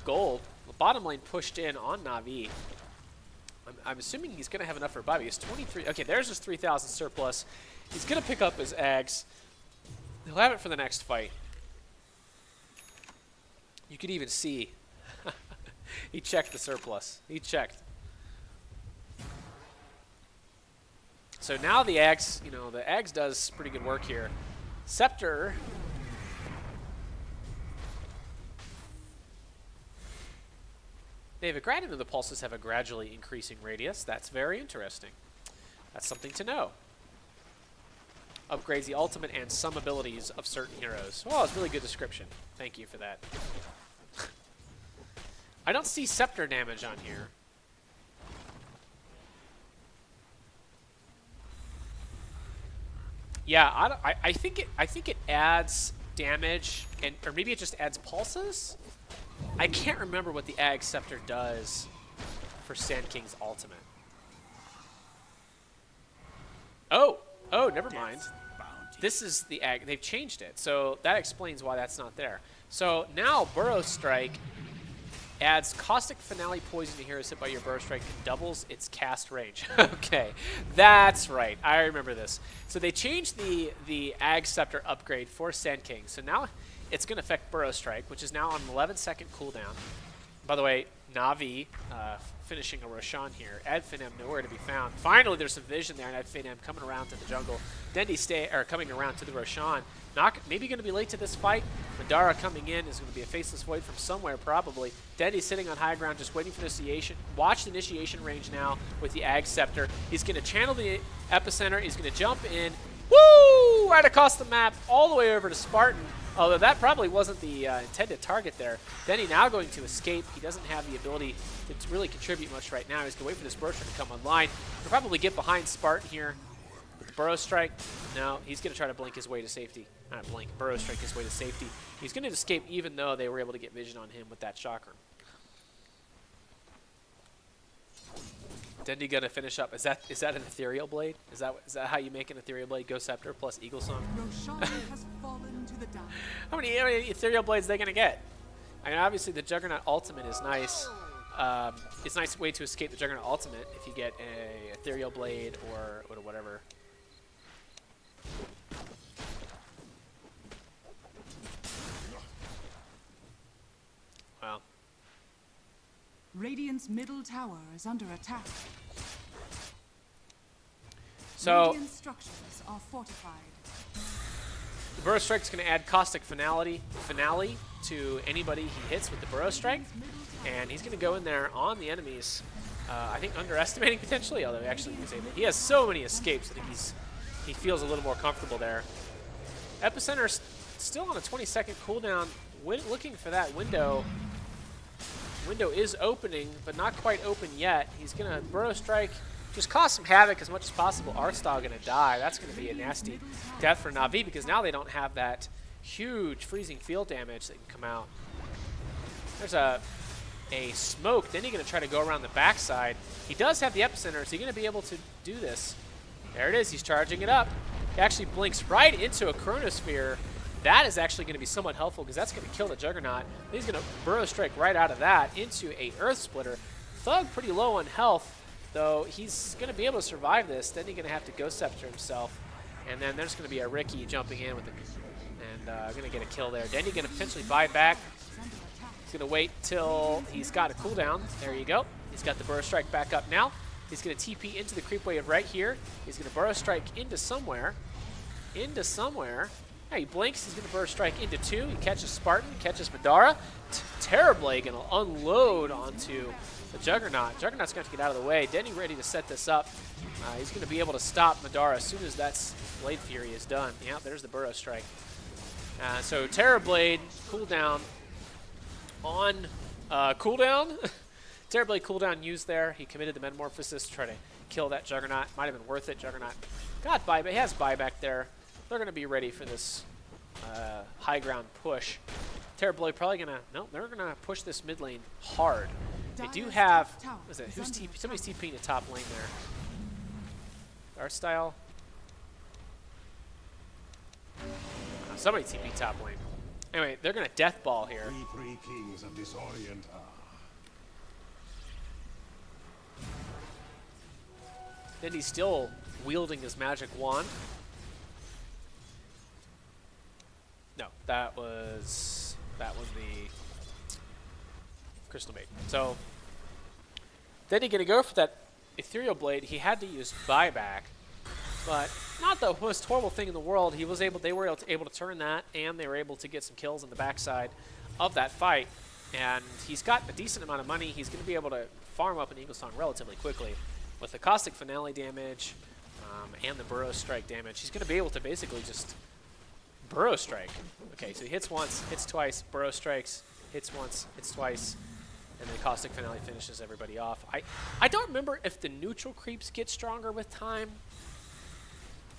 gold. The bottom lane pushed in on Navi. I'm assuming he's going to have enough for Bobby. He's 23. Okay, there's his 3,000 surplus. He's going to pick up his Ags. He'll have it for the next fight. You could even see. He checked the surplus. He checked. So now the Ags, the Ags does pretty good work here. Scepter. Granted, the pulses have a gradually increasing radius. That's very interesting. That's something to know. Upgrades the ultimate and some abilities of certain heroes. Well, it's a really good description. Thank you for that. I don't see Scepter damage on here. Yeah, I think it adds damage, or maybe it just adds pulses. I can't remember what the Ag Scepter does for Sand King's ultimate. Oh, never mind. this is the ag. They've changed it, so that explains why that's not there. So now Burrow Strike adds Caustic Finale Poison to heroes hit by your Burrow Strike and doubles its cast range. Okay, that's right. I remember this. So they changed the Ag Scepter upgrade for Sand King. So now it's going to affect Burrow Strike, which is now on an 11-second cooldown. By the way, Navi finishing a Roshan here. Ed Finem nowhere to be found. Finally, there's some vision there, and Ed Finem coming around to the jungle. Dendi coming around to the Roshan. Maybe going to be late to this fight. Madara coming in is going to be a Faceless Void from somewhere, probably. Dendi sitting on high ground, just waiting for initiation. Watch the initiation range now with the Ag Scepter. He's going to channel the Epicenter. He's going to jump in. Woo! Right across the map, all the way over to Spartan. Although that probably wasn't the intended target there. Dendi now going to escape. He doesn't have the ability to really contribute much right now. He's going to wait for this Burrow Strike to come online. He'll probably get behind Spartan here with the Burrow Strike. No, he's going to try to blink his way to safety. Not blink, Burrow Strike his way to safety. He's going to escape even though they were able to get vision on him with that chakra. Dendi going to finish up. Is that an Ethereal Blade? Is that how you make an Ethereal Blade? Ghost Scepter plus Eagle Song? Roshan has fallen to the down. How many Ethereal Blades are they going to get? I mean, obviously the Juggernaut Ultimate is nice. It's a nice way to escape the Juggernaut Ultimate if you get a Ethereal Blade or whatever. Wow. Radiant's middle tower is under attack. So Radiant structures are fortified. the Burrow Strike is going to add Caustic Finale to anybody he hits with the Burrow Strike, and he's going to go in there on the enemies. I think underestimating potentially, although actually he has so many escapes that he feels a little more comfortable there. Epicenter still on a 20-second cooldown, looking for that window. Window is opening, but not quite open yet. He's going to Burrow Strike, just cause some havoc as much as possible. Artstyle going to die. That's going to be a nasty death for Navi because now they don't have that huge freezing field damage that can come out. There's a smoke. Then he's going to try to go around the backside. He does have the Epicenter. Is he going to be able to do this? There it is. He's charging it up. He actually blinks right into a Chronosphere. That is actually going to be somewhat helpful because that's going to kill the Juggernaut. He's going to Burrow Strike right out of that into a Earth Splitter. Thug pretty low on health, though he's going to be able to survive this. Then he's going to have to Ghost Scepter himself. And then there's going to be a Ricky jumping in with it and going to get a kill there. Dendi going to potentially buy back. He's going to wait till he's got a cooldown. There you go. He's got the Burrow Strike back up now. He's going to TP into the creep wave right here. He's going to Burrow Strike into somewhere. Yeah, he blinks. He's going to Burrow Strike into two. He catches Spartan, catches Madara. Terrorblade going to unload onto the Juggernaut. Juggernaut's going to get out of the way. Dendi ready to set this up. He's going to be able to stop Madara as soon as that Blade Fury is done. Yeah, there's the Burrow Strike. So Terrorblade cooldown on cooldown. Terrorblade cooldown used there. He committed the Metamorphosis to try to kill that Juggernaut. Might have been worth it. Juggernaut got buyback. He has buyback there. They're going to be ready for this high ground push. Terrorblade probably going to... No, they're going to push this mid lane hard. They do have... What is it? Somebody's TPing the top lane there. Art style. Somebody TP top lane. Anyway, they're going to death ball here. Three kings of Disorient. Then he's still wielding his magic wand. No, that was the Crystal Maiden. So then he's gonna go for that Ethereal Blade. He had to use buyback, but not the most horrible thing in the world. They were able to turn that, and they were able to get some kills on the backside of that fight. And he's got a decent amount of money. He's gonna be able to farm up an Eagle Song relatively quickly with the Caustic Finale damage and the Burrow Strike damage. He's gonna be able to basically just Burrow Strike. Okay, so he hits once, hits twice, Burrow Strikes, hits once, hits twice, and then Caustic Finale finishes everybody off. I don't remember if the neutral creeps get stronger with time.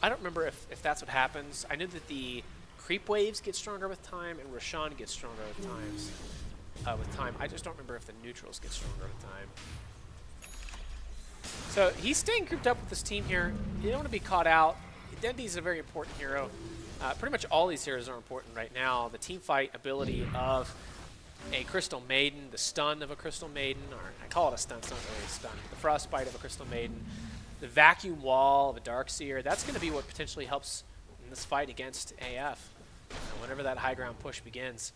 I don't remember if that's what happens. I know that the creep waves get stronger with time, and Roshan gets stronger with time. I just don't remember if the neutrals get stronger with time. So he's staying grouped up with this team here. You don't want to be caught out. Dendi's a very important hero. Pretty much all these heroes are important right now. The team fight ability of a Crystal Maiden, the stun of a Crystal Maiden, or I call it a stun, it's not really a stun, the frostbite of a Crystal Maiden, the vacuum wall of a Darkseer, that's going to be what potentially helps in this fight against AF whenever that high ground push begins.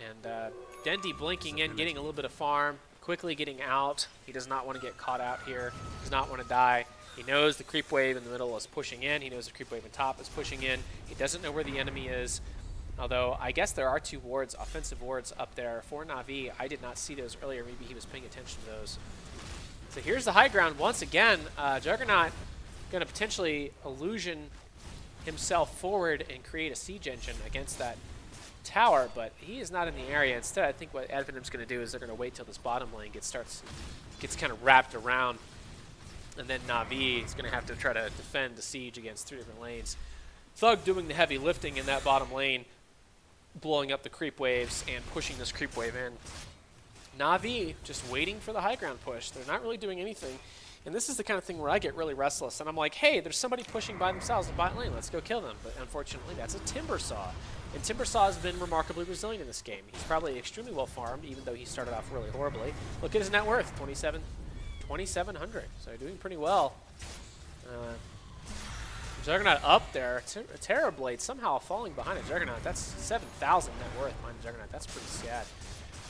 And Dendi blinking in, getting a little bit of farm, quickly getting out. He does not want to get caught out here, does not want to die. He knows the creep wave in the middle is pushing in. He knows the creep wave on top is pushing in. He doesn't know where the enemy is. Although, I guess there are 2 wards, offensive wards up there for Na'Vi. I did not see those earlier. Maybe he was paying attention to those. So here's the high ground once again. Juggernaut going to potentially illusion himself forward and create a siege engine against that tower, but he is not in the area. Instead, I think what Finem's going to do is they're going to wait till this bottom lane gets kind of wrapped around, and then Na'Vi is going to have to try to defend the siege against 3 different lanes. Thug doing the heavy lifting in that bottom lane, blowing up the creep waves and pushing this creep wave in. Na'Vi just waiting for the high ground push. They're not really doing anything. And this is the kind of thing where I get really restless. And I'm like, hey, there's somebody pushing by themselves in bot lane. Let's go kill them. But unfortunately, that's a Timbersaw. And Timbersaw has been remarkably resilient in this game. He's probably extremely well farmed, even though he started off really horribly. Look at his net worth, 2,700. So doing pretty well. Juggernaut up there. Terrorblade somehow falling behind a Juggernaut. That's 7,000 net worth behind a Juggernaut. That's pretty sad.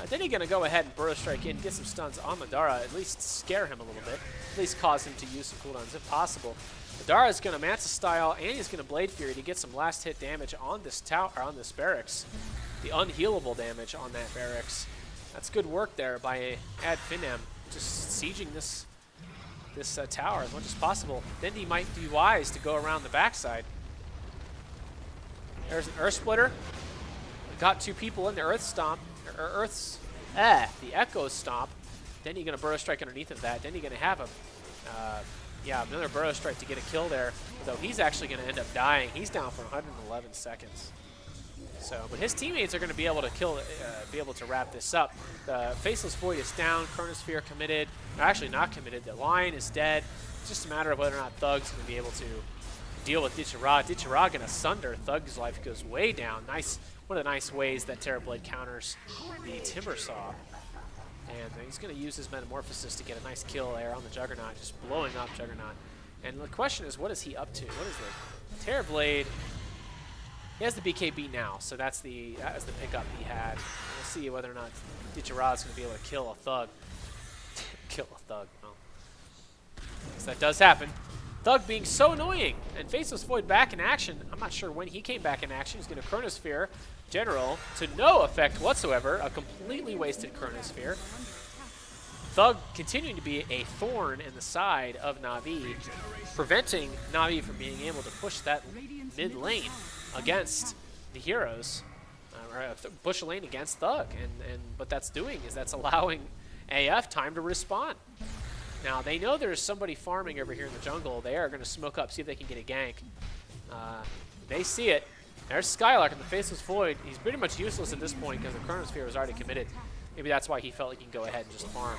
Then he's going to go ahead and Burrow Strike in, get some stuns on Madara, at least scare him a little bit, at least cause him to use some cooldowns if possible. Madara is going to Manta style, and he's going to Blade Fury to get some last hit damage on this tower, on this barracks. The unhealable damage on that barracks. That's good work there by Finem, just sieging this tower as much as possible. Dendi might be wise to go around the backside. There's an Earth Splitter. We've got 2 people in the Earth Stomp. The Echo Stomp. Then you're going to Burrow Strike underneath of that. Then you're going to have another Burrow Strike to get a kill there. Though he's actually going to end up dying. He's down for 111 seconds. So, but his teammates are going to be able to wrap this up. The Faceless Void is down. Chronosphere committed. No, actually not committed. The Lion is dead. It's just a matter of whether or not Thug's going to be able to deal with Ditchara. Ditchara going to sunder. Thug's life goes way down. Nice. One of the nice ways that Terrorblade counters the Timbersaw. And he's going to use his Metamorphosis to get a nice kill there on the Juggernaut, just blowing up Juggernaut. And the question is, what is he up to? What is the Terrorblade? He has the BKB now, so that was the pickup he had. We'll see whether or not Ditchara is going to be able to kill a Thug. Kill a Thug, well. So that does happen. Thug being so annoying, and Faceless Void back in action. I'm not sure when he came back in action. He's going to Chronosphere General to no effect whatsoever. A completely wasted Chronosphere. Thug continuing to be a thorn in the side of Na'Vi, preventing Na'Vi from being able to push that mid lane against the heroes, push a lane against Thug. And what that's doing is that's allowing AF time to respond. Now, they know there's somebody farming over here in the jungle. They are going to smoke up, see if they can get a gank. They see it. There's Skylark in the Faceless Void. He's pretty much useless at this point because the Chronosphere was already committed. Maybe that's why he felt like he can go ahead and just farm.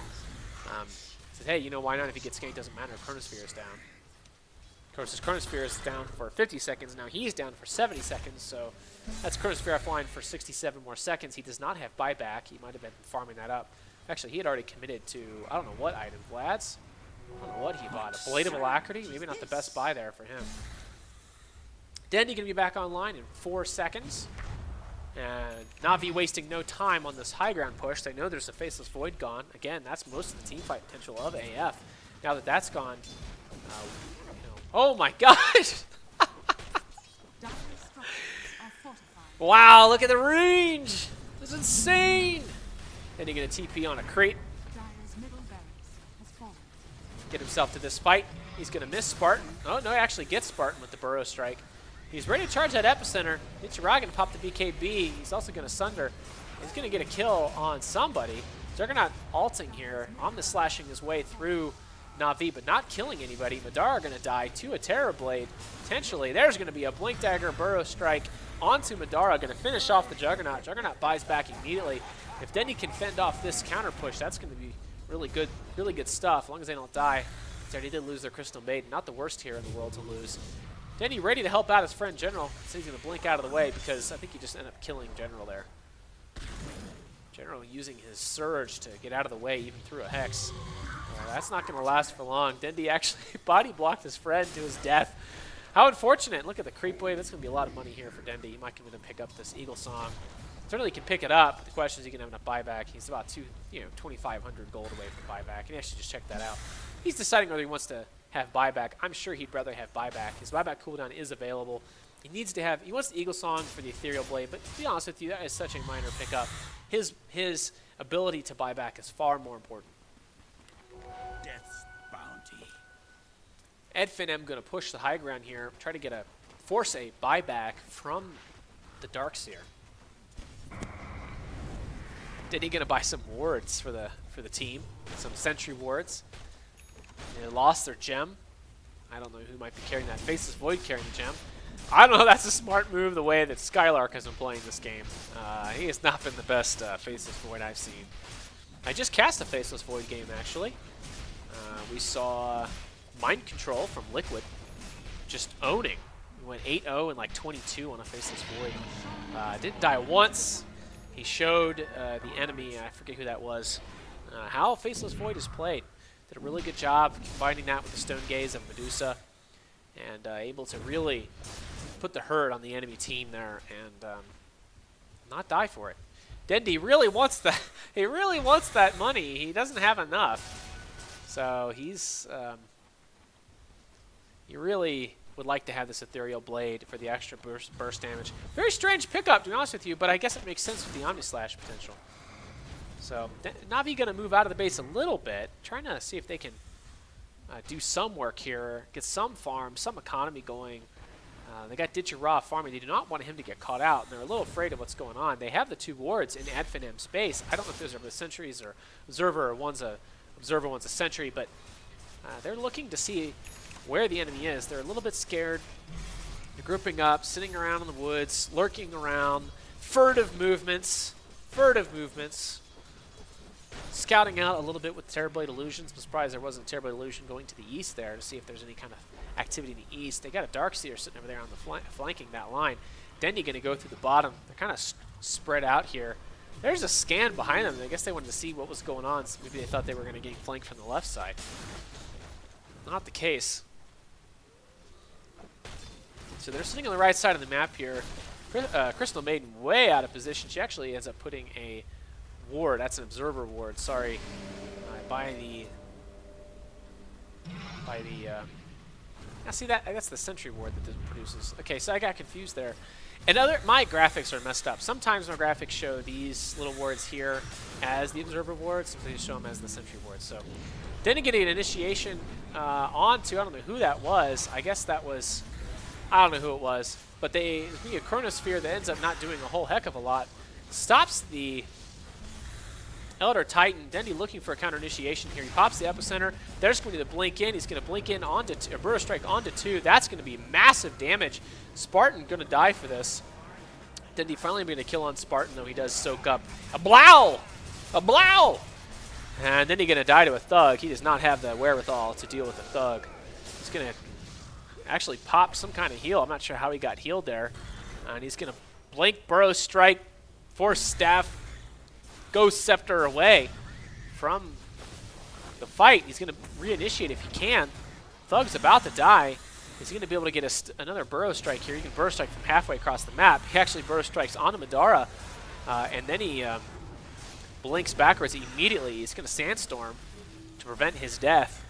Said, hey, you know, why not? If he gets ganked, doesn't matter. Chronosphere is down. Of course, his Chronosphere is down for 50 seconds. Now he's down for 70 seconds, so that's Chronosphere offline for 67 more seconds. He does not have buyback. He might have been farming that up. Actually, he had already committed to, I don't know what item, Vlad's? I don't know what he bought. A Blade of Alacrity? Maybe not the best buy there for him. Dendi going to be back online in 4 seconds. And Na'Vi wasting no time on this high ground push. They know there's a Faceless Void gone. Again, that's most of the team fight potential of AF. Now that that's gone, oh my gosh! Wow, look at the range! This is insane! Then you're going to TP on a crate. Get himself to this fight. He's going to miss Spartan. Oh, no, he actually gets Spartan with the Burrow Strike. He's ready to charge that Epicenter. Ditchara going to pop the BKB. He's also going to Sunder. He's going to get a kill on somebody. Juggernaut ulting here. Omnis slashing his way through Na'Vi, but not killing anybody. Madara going to die to a Terrorblade. Potentially, there's going to be a Blink Dagger Burrow Strike onto Madara. Going to finish off the Juggernaut. Juggernaut buys back immediately. If Dendi can fend off this counter push, that's going to be really good stuff, as long as they don't die. They already did lose their Crystal Maiden. Not the worst hero in the world to lose. Dendy ready to help out his friend General. So he's going to blink out of the way because I think he just ended up killing General there. General using his surge to get out of the way even through a Hex. That's not going to last for long. Dendi actually body blocked his friend to his death. How unfortunate. Look at the creep wave. That's going to be a lot of money here for Dendi. He might come in and pick up this Eagle Song. Certainly can pick it up. But the question is, he can have enough buyback. He's about 2,500 gold away from buyback. And actually just check that out. He's deciding whether he wants to have buyback. I'm sure he'd rather have buyback. His buyback cooldown is available. He needs to have. He wants the Eagle Song for the Ethereal Blade. But to be honest with you, that is such a minor pickup. His ability to buy back is far more important. Death's bounty. Ed Finem going to push the high ground here, try to force a buyback from the Darkseer. Then he going to buy some wards for the team, some sentry wards. They lost their gem. I don't know who might be carrying that. Faceless Void carrying the gem. I don't know. That's a smart move. The way that Skylark has been playing this game, he has not been the best Faceless Void I've seen. I just cast a Faceless Void game actually. We saw Mind Control from Liquid just owning. He went 8-0 and like 22 on a Faceless Void. Didn't die once. He showed the enemy, I forget who that was, how Faceless Void is played. Did a really good job combining that with the Stone Gaze of Medusa, and able to really put the hurt on the enemy team there and not die for it. Dendi really wants that. He really wants that money. He doesn't have enough. So he's he really would like to have this Ethereal Blade for the extra burst damage. Very strange pickup, to be honest with you, but I guess it makes sense with the Omni Slash potential. So Navi going to move out of the base a little bit, trying to see if they can do some work here, get some farm, some economy going. They got Ditchera farming. They do not want him to get caught out, and they're a little afraid of what's going on. They have the 2 wards in Adfinim space. I don't know if those are the sentries or observer, or one's a observer, one's a sentry, but they're looking to see where the enemy is. They're a little bit scared. They're grouping up, sitting around in the woods, lurking around, furtive movements, scouting out a little bit with Terrorblade Illusions. I'm surprised there wasn't a Terrorblade Illusion going to the east there to see if there's any kind of activity in the east. They got a Darkseer sitting over there on the flanking that line. Dendi going to go through the bottom. They're kind of spread out here. There's a scan behind them. I guess they wanted to see what was going on. So maybe they thought they were going to get flanked from the left side. Not the case. So they're sitting on the right side of the map here. Crystal Maiden way out of position. She actually ends up putting a ward. That's an observer ward. Sorry. By the now see that's the sentry ward that this produces. Okay, so I got confused there. And my graphics are messed up. Sometimes my graphics show these little wards here as the observer wards. Sometimes they show them as the sentry wards. So then getting an initiation onto, I don't know who that was. I guess that was, I don't know who it was. But they be a Chronosphere that ends up not doing a whole heck of a lot. Stops the Elder Titan. Dendi looking for a counter initiation here. He pops the epicenter. They're just going to blink in. He's going to blink in onto a Burrow Strike onto 2. That's going to be massive damage. Spartan going to die for this. Dendi finally going to kill on Spartan, though he does soak up a blow! A blow! And then he's going to die to a Thug. He does not have the wherewithal to deal with a Thug. He's going to actually pop some kind of heal. I'm not sure how he got healed there. And he's going to blink, Burrow Strike, Force Staff, Ghost Scepter away from the fight. He's going to reinitiate if he can. Thug's about to die. Is he going to be able to get another Burrow Strike here? He can Burrow Strike from halfway across the map. He actually Burrow Strikes onto Madara, and then he blinks backwards immediately. He's going to Sandstorm to prevent his death.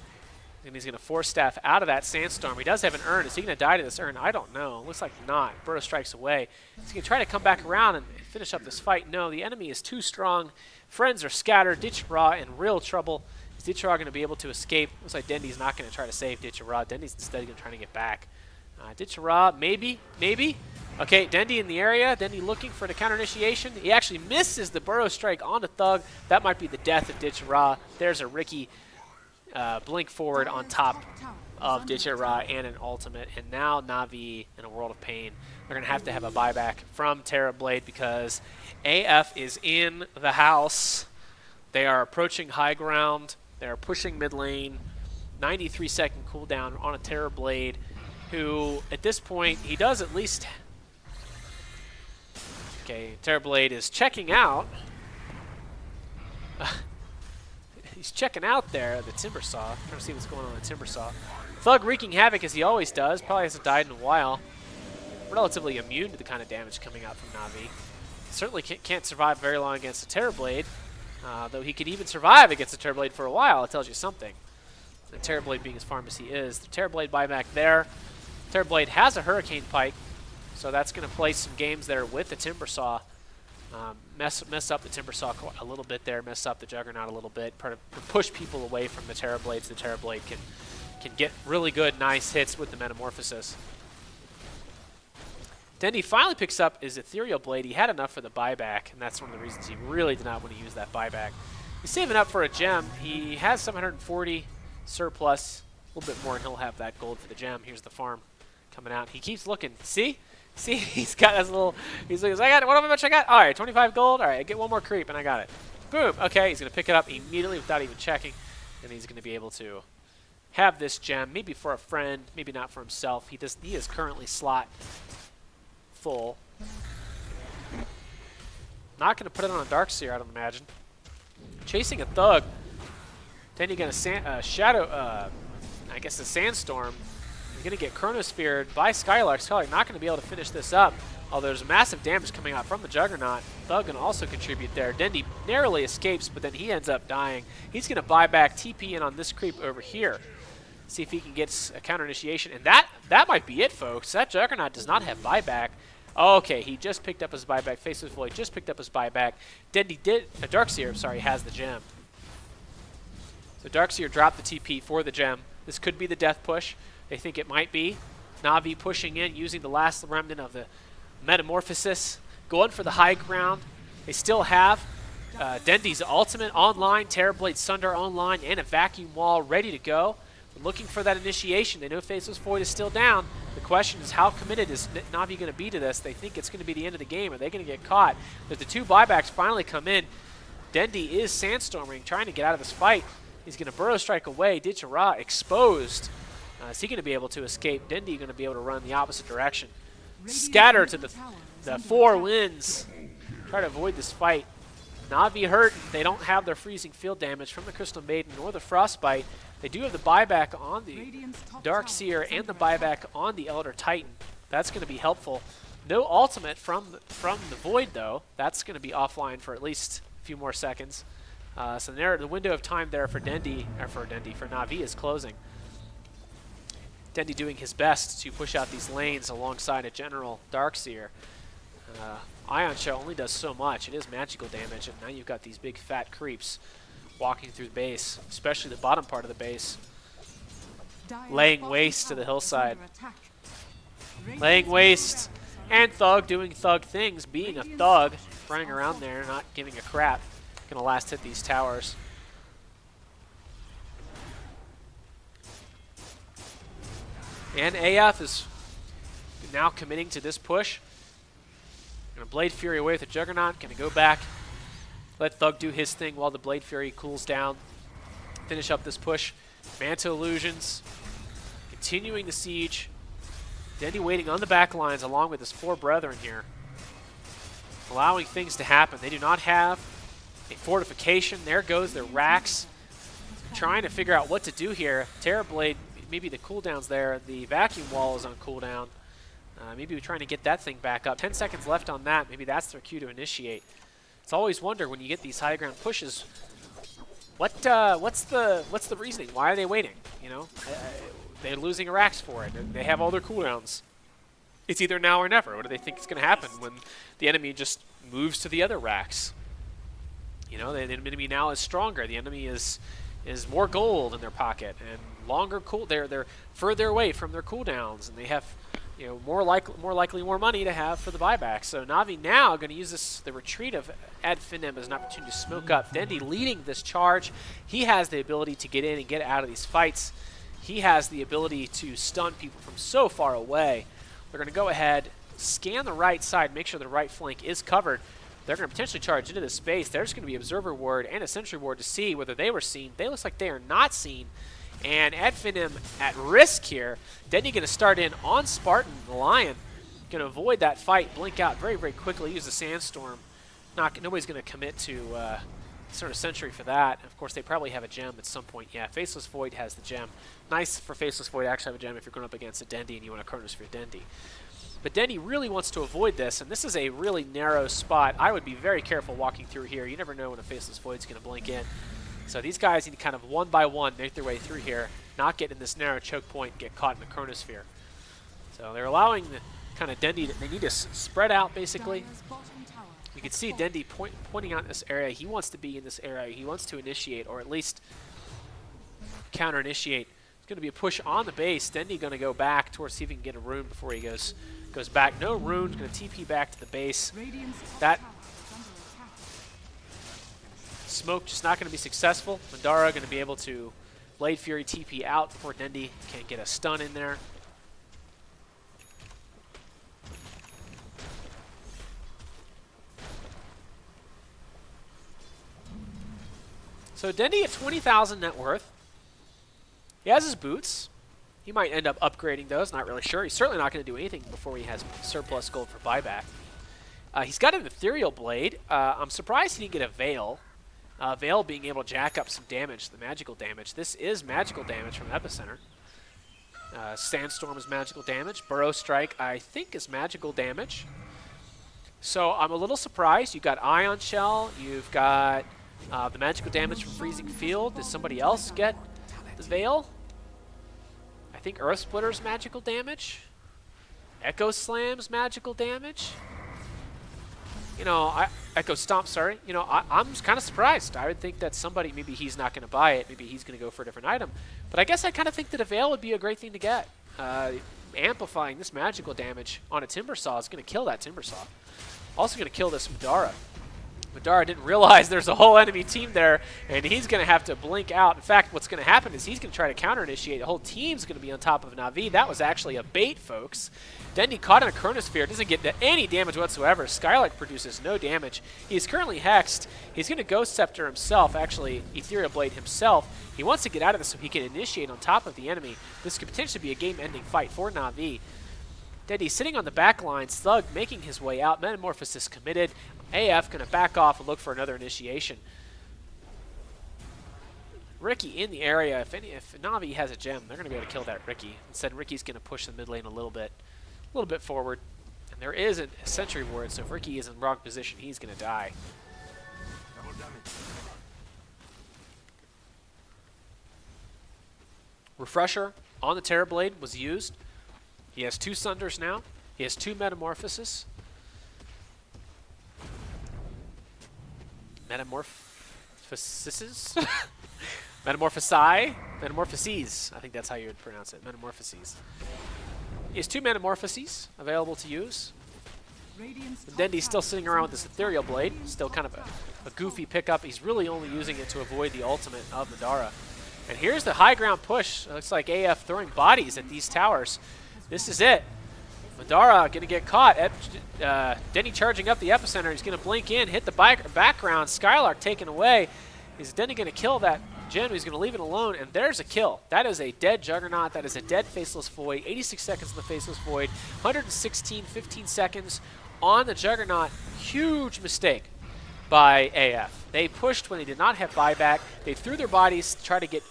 And he's going to Force Staff out of that Sandstorm. He does have an Urn. Is he going to die to this Urn? I don't know. Looks like not. Burrow Strikes away. He's going to try to come back around and finish up this fight. No, the enemy is too strong. Friends are scattered. Ditchera in real trouble. Is Ditchera going to be able to escape? Looks like Dendi's not going to try to save Ditchera. Dendi's instead going to try to get back. Ditchera, maybe. Okay, Dendi in the area. Dendi looking for the counter initiation. He actually misses the Burrow Strike onto Thug. That might be the death of Ditchera. There's a Ricky blink forward on top of Ditchera and an ultimate. And now Navi in a world of pain. They're going to have a buyback from Terrorblade because AF is in the house. They are approaching high ground. They are pushing mid lane. 93-second cooldown on a Terrorblade. who at this point, he does at least... Okay, Terrorblade is checking out. He's checking out there, the Timbersaw. Trying to see what's going on with the Timbersaw. Thug wreaking havoc as he always does. Probably hasn't died in a while. Relatively immune to the kind of damage coming out from Navi. Certainly can't survive very long against a Terrorblade. Though he could even survive against a Terrorblade for a while. It tells you something. The Terrorblade being as farm as he is. The Terrorblade buyback there. Terrorblade has a Hurricane Pike. So that's going to play some games there with the Timbersaw. Mess up the Timbersaw a little bit there. Mess up the Juggernaut a little bit. Push people away from the Terrorblade so the Terrorblade can get really good, nice hits with the Metamorphosis. Dendi finally picks up his Ethereal Blade. He had enough for the buyback, and that's one of the reasons he really did not want to use that buyback. He's saving up for a gem. He has 740 surplus, a little bit more, and he'll have that gold for the gem. Here's the farm coming out. He keeps looking. See? See? He's got his little... He's like, I got it. What much I got? All right, 25 gold. All right, I get one more creep, and I got it. Boom. Okay, he's going to pick it up immediately without even checking, and he's going to be able to have this gem, maybe for a friend, maybe not for himself. He is currently slot full. Not going to put it on a Darkseer, I don't imagine. Chasing a Thug. Then you get a Shadow, I guess a Sandstorm. You're going to get Chronosphered by Skylark. Skylark not going to be able to finish this up. Although there's massive damage coming out from the Juggernaut. Thug going to also contribute there. Dendi narrowly escapes, but then he ends up dying. He's going to buy back TP in on this creep over here. See if he can get a counter initiation. And that might be it, folks. That Juggernaut does not have buyback. Okay, he just picked up his buyback. Faceless Void just picked up his buyback. Darkseer, sorry, has the gem. So Darkseer dropped the TP for the gem. This could be the death push. They think it might be. Navi pushing in, using the last remnant of the Metamorphosis. Going for the high ground. They still have Dendi's ultimate online, Terrorblade Sunder online, and a vacuum wall ready to go. They're looking for that initiation. They know Faceless Void is still down. The question is, how committed is Navi going to be to this? They think it's going to be the end of the game. Are they going to get caught? As the two buybacks finally come in, Dendi is sandstorming, trying to get out of this fight. He's going to Burrow Strike away. Ditchara exposed. Is he going to be able to escape? Dendi going to be able to run the opposite direction. Scatter to the four winds. Try to avoid this fight. Navi hurt. They don't have their freezing field damage from the Crystal Maiden nor the Frostbite. They do have the buyback on the Darkseer and the buyback on the Elder Titan. That's going to be helpful. No ultimate from the Void, though. That's going to be offline for at least a few more seconds. So there, the window of time there for Navi is closing. Dendi doing his best to push out these lanes alongside a general Darkseer. Ion Shell only does so much. It is magical damage, and now you've got these big fat creeps walking through the base, especially the bottom part of the base, laying waste to the hillside. Laying waste, and Thug doing Thug things, being a Thug, running around there, not giving a crap. Gonna last hit these towers. And AF is now committing to this push. Gonna Blade Fury away with the Juggernaut, gonna go back. Let Thug do his thing while the Blade Fury cools down. Finish up this push. Manta Illusions. Continuing the siege. Dendi waiting on the back lines along with his four brethren here. Allowing things to happen. They do not have a fortification. There goes their racks. Trying to figure out what to do here. Terrorblade, maybe the cooldown's there. The vacuum wall is on cooldown. Maybe we're trying to get that thing back up. 10 seconds left on that. Maybe that's their cue to initiate. It's always wonder when you get these high ground pushes, what's the reasoning? Why are they waiting? You know, they're losing racks for it. They have all their cooldowns. It's either now or never. What do they think is going to happen when the enemy just moves to the other racks? You know, the enemy now is stronger. The enemy is more gold in their pocket and longer cool. They're further away from their cooldowns, and they have, you know, more likely more money to have for the buyback. So Navi now going to use the retreat of Finem as an opportunity to smoke up. Dendi leading this charge. He has the ability to get in and get out of these fights. He has the ability to stun people from so far away. They're going to go ahead, scan the right side, make sure the right flank is covered. They're going to potentially charge into this space. There's going to be Observer Ward and a Sentry Ward to see whether they were seen. They look like they are not seen. And add Finem at risk here. Dendi going to start in on Spartan, the Lion. Going to avoid that fight, blink out very, very quickly, use the Sandstorm. Nobody's going to commit to sort of Sentry for that. Of course, they probably have a gem at some point. Yeah, Faceless Void has the gem. Nice for Faceless Void to actually have a gem if you're going up against a Dendi and you want a Chronosphere Dendi. But Dendi really wants to avoid this, and this is a really narrow spot. I would be very careful walking through here. You never know when a Faceless Void's going to blink in. So these guys need to kind of one by one make their way through here, not get in this narrow choke point and get caught in the Chronosphere. So they're allowing the kind of Dendi, they need to spread out basically. You can see Dendi pointing out this area. He wants to be in this area. He wants to initiate, or at least counter-initiate. It's going to be a push on the base. Dendi going to go back towards see if he can get a rune before he goes back. No rune. Going to TP back to the base. That smoke just not going to be successful. Mandara going to be able to Blade Fury TP out before Dendi can get a stun in there. So Dendi at 20,000 net worth. He has his boots. He might end up upgrading those, not really sure. He's certainly not going to do anything before he has surplus gold for buyback. He's got an Ethereal Blade. I'm surprised he didn't get a Veil. Veil being able to jack up some damage, the magical damage. This is magical damage from Epicenter. Sandstorm is magical damage. Burrow Strike, I think, is magical damage. So I'm a little surprised. You've got Ion Shell. You've got the magical damage from Freezing Field. Does somebody else get the Veil? I think Earth Splitter's magical damage. Echo Slam's magical damage. You know, Echo Stomp, sorry. You know, I'm kind of surprised. I would think that somebody, maybe he's not going to buy it. Maybe he's going to go for a different item. But I guess I kind of think that a Veil would be a great thing to get. Amplifying this magical damage on a Timber Saw is going to kill that Timber Saw. Also going to kill this Madara. Madara didn't realize there's a whole enemy team there, and he's going to have to blink out. In fact, what's going to happen is he's going to try to counter-initiate. The whole team's going to be on top of Navi. That was actually a bait, folks. Dendi caught in a Chronosphere. Doesn't get any damage whatsoever. Skylark produces no damage. He's currently hexed. He's going to Ghost Scepter himself, actually Ethereal Blade himself. He wants to get out of this so he can initiate on top of the enemy. This could potentially be a game-ending fight for Navi. Dendi sitting on the back line, Slug making his way out, Metamorphosis committed. AF going to back off and look for another initiation. Ricky in the area. If Navi has a gem, they're going to be able to kill that Ricky. Instead, Ricky's going to push the mid lane a little bit forward. And there is a Sentry Ward, so if Ricky is in wrong position, he's going to die. Refresher on the Terrorblade was used. He has 2 Sunders now. He has 2 Metamorphoses. Metamorphoses? Metamorphoses. I think that's how you would pronounce it. Metamorphoses. He has 2 Metamorphoses available to use. Dendi's still sitting around with this Ethereal Blade. Still kind of a goofy pickup. He's really only using it to avoid the ultimate of Madara. And here's the high ground push. It looks like AF throwing bodies at these towers. This is it. Madara going to get caught. Dendi charging up the Epicenter. He's going to blink in, hit the background. Skylark taken away. Is Dendi going to kill that gem? He's going to leave it alone, and there's a kill. That is a dead Juggernaut. That is a dead Faceless Void. 86 seconds in the Faceless Void. 15 seconds on the Juggernaut. Huge mistake by AF. They pushed when they did not have buyback. They threw their bodies to try to get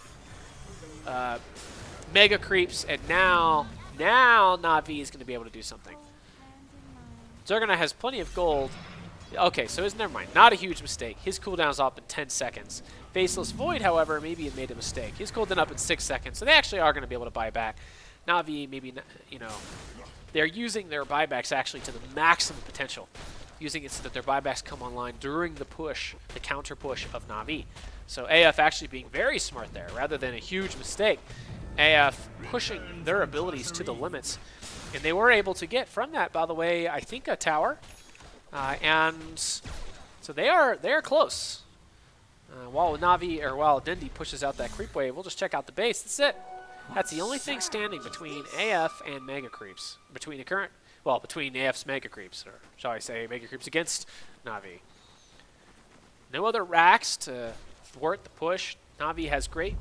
Mega Creeps, and now Navi is going to be able to do something. Juggernaut has plenty of gold. Okay, so never mind. Not a huge mistake. His cooldown's up in 10 seconds. Faceless Void, however, maybe it made a mistake. His cooldown up in 6 seconds, so they actually are going to be able to buy back. Navi, maybe, you know, they're using their buybacks actually to the maximum potential, using it so that their buybacks come online during the push, the counter push of Navi. So AF actually being very smart there, rather than a huge mistake. AF pushing their abilities to the limits. And they were able to get from that, by the way, I think a tower. And so they are close. While Dendi pushes out that creep wave, we'll just check out the base. That's it. That's the only thing standing between AF and Mega Creeps. Between AF's Mega Creeps, or shall I say Mega Creeps against Navi. No other racks to thwart the push. Navi has great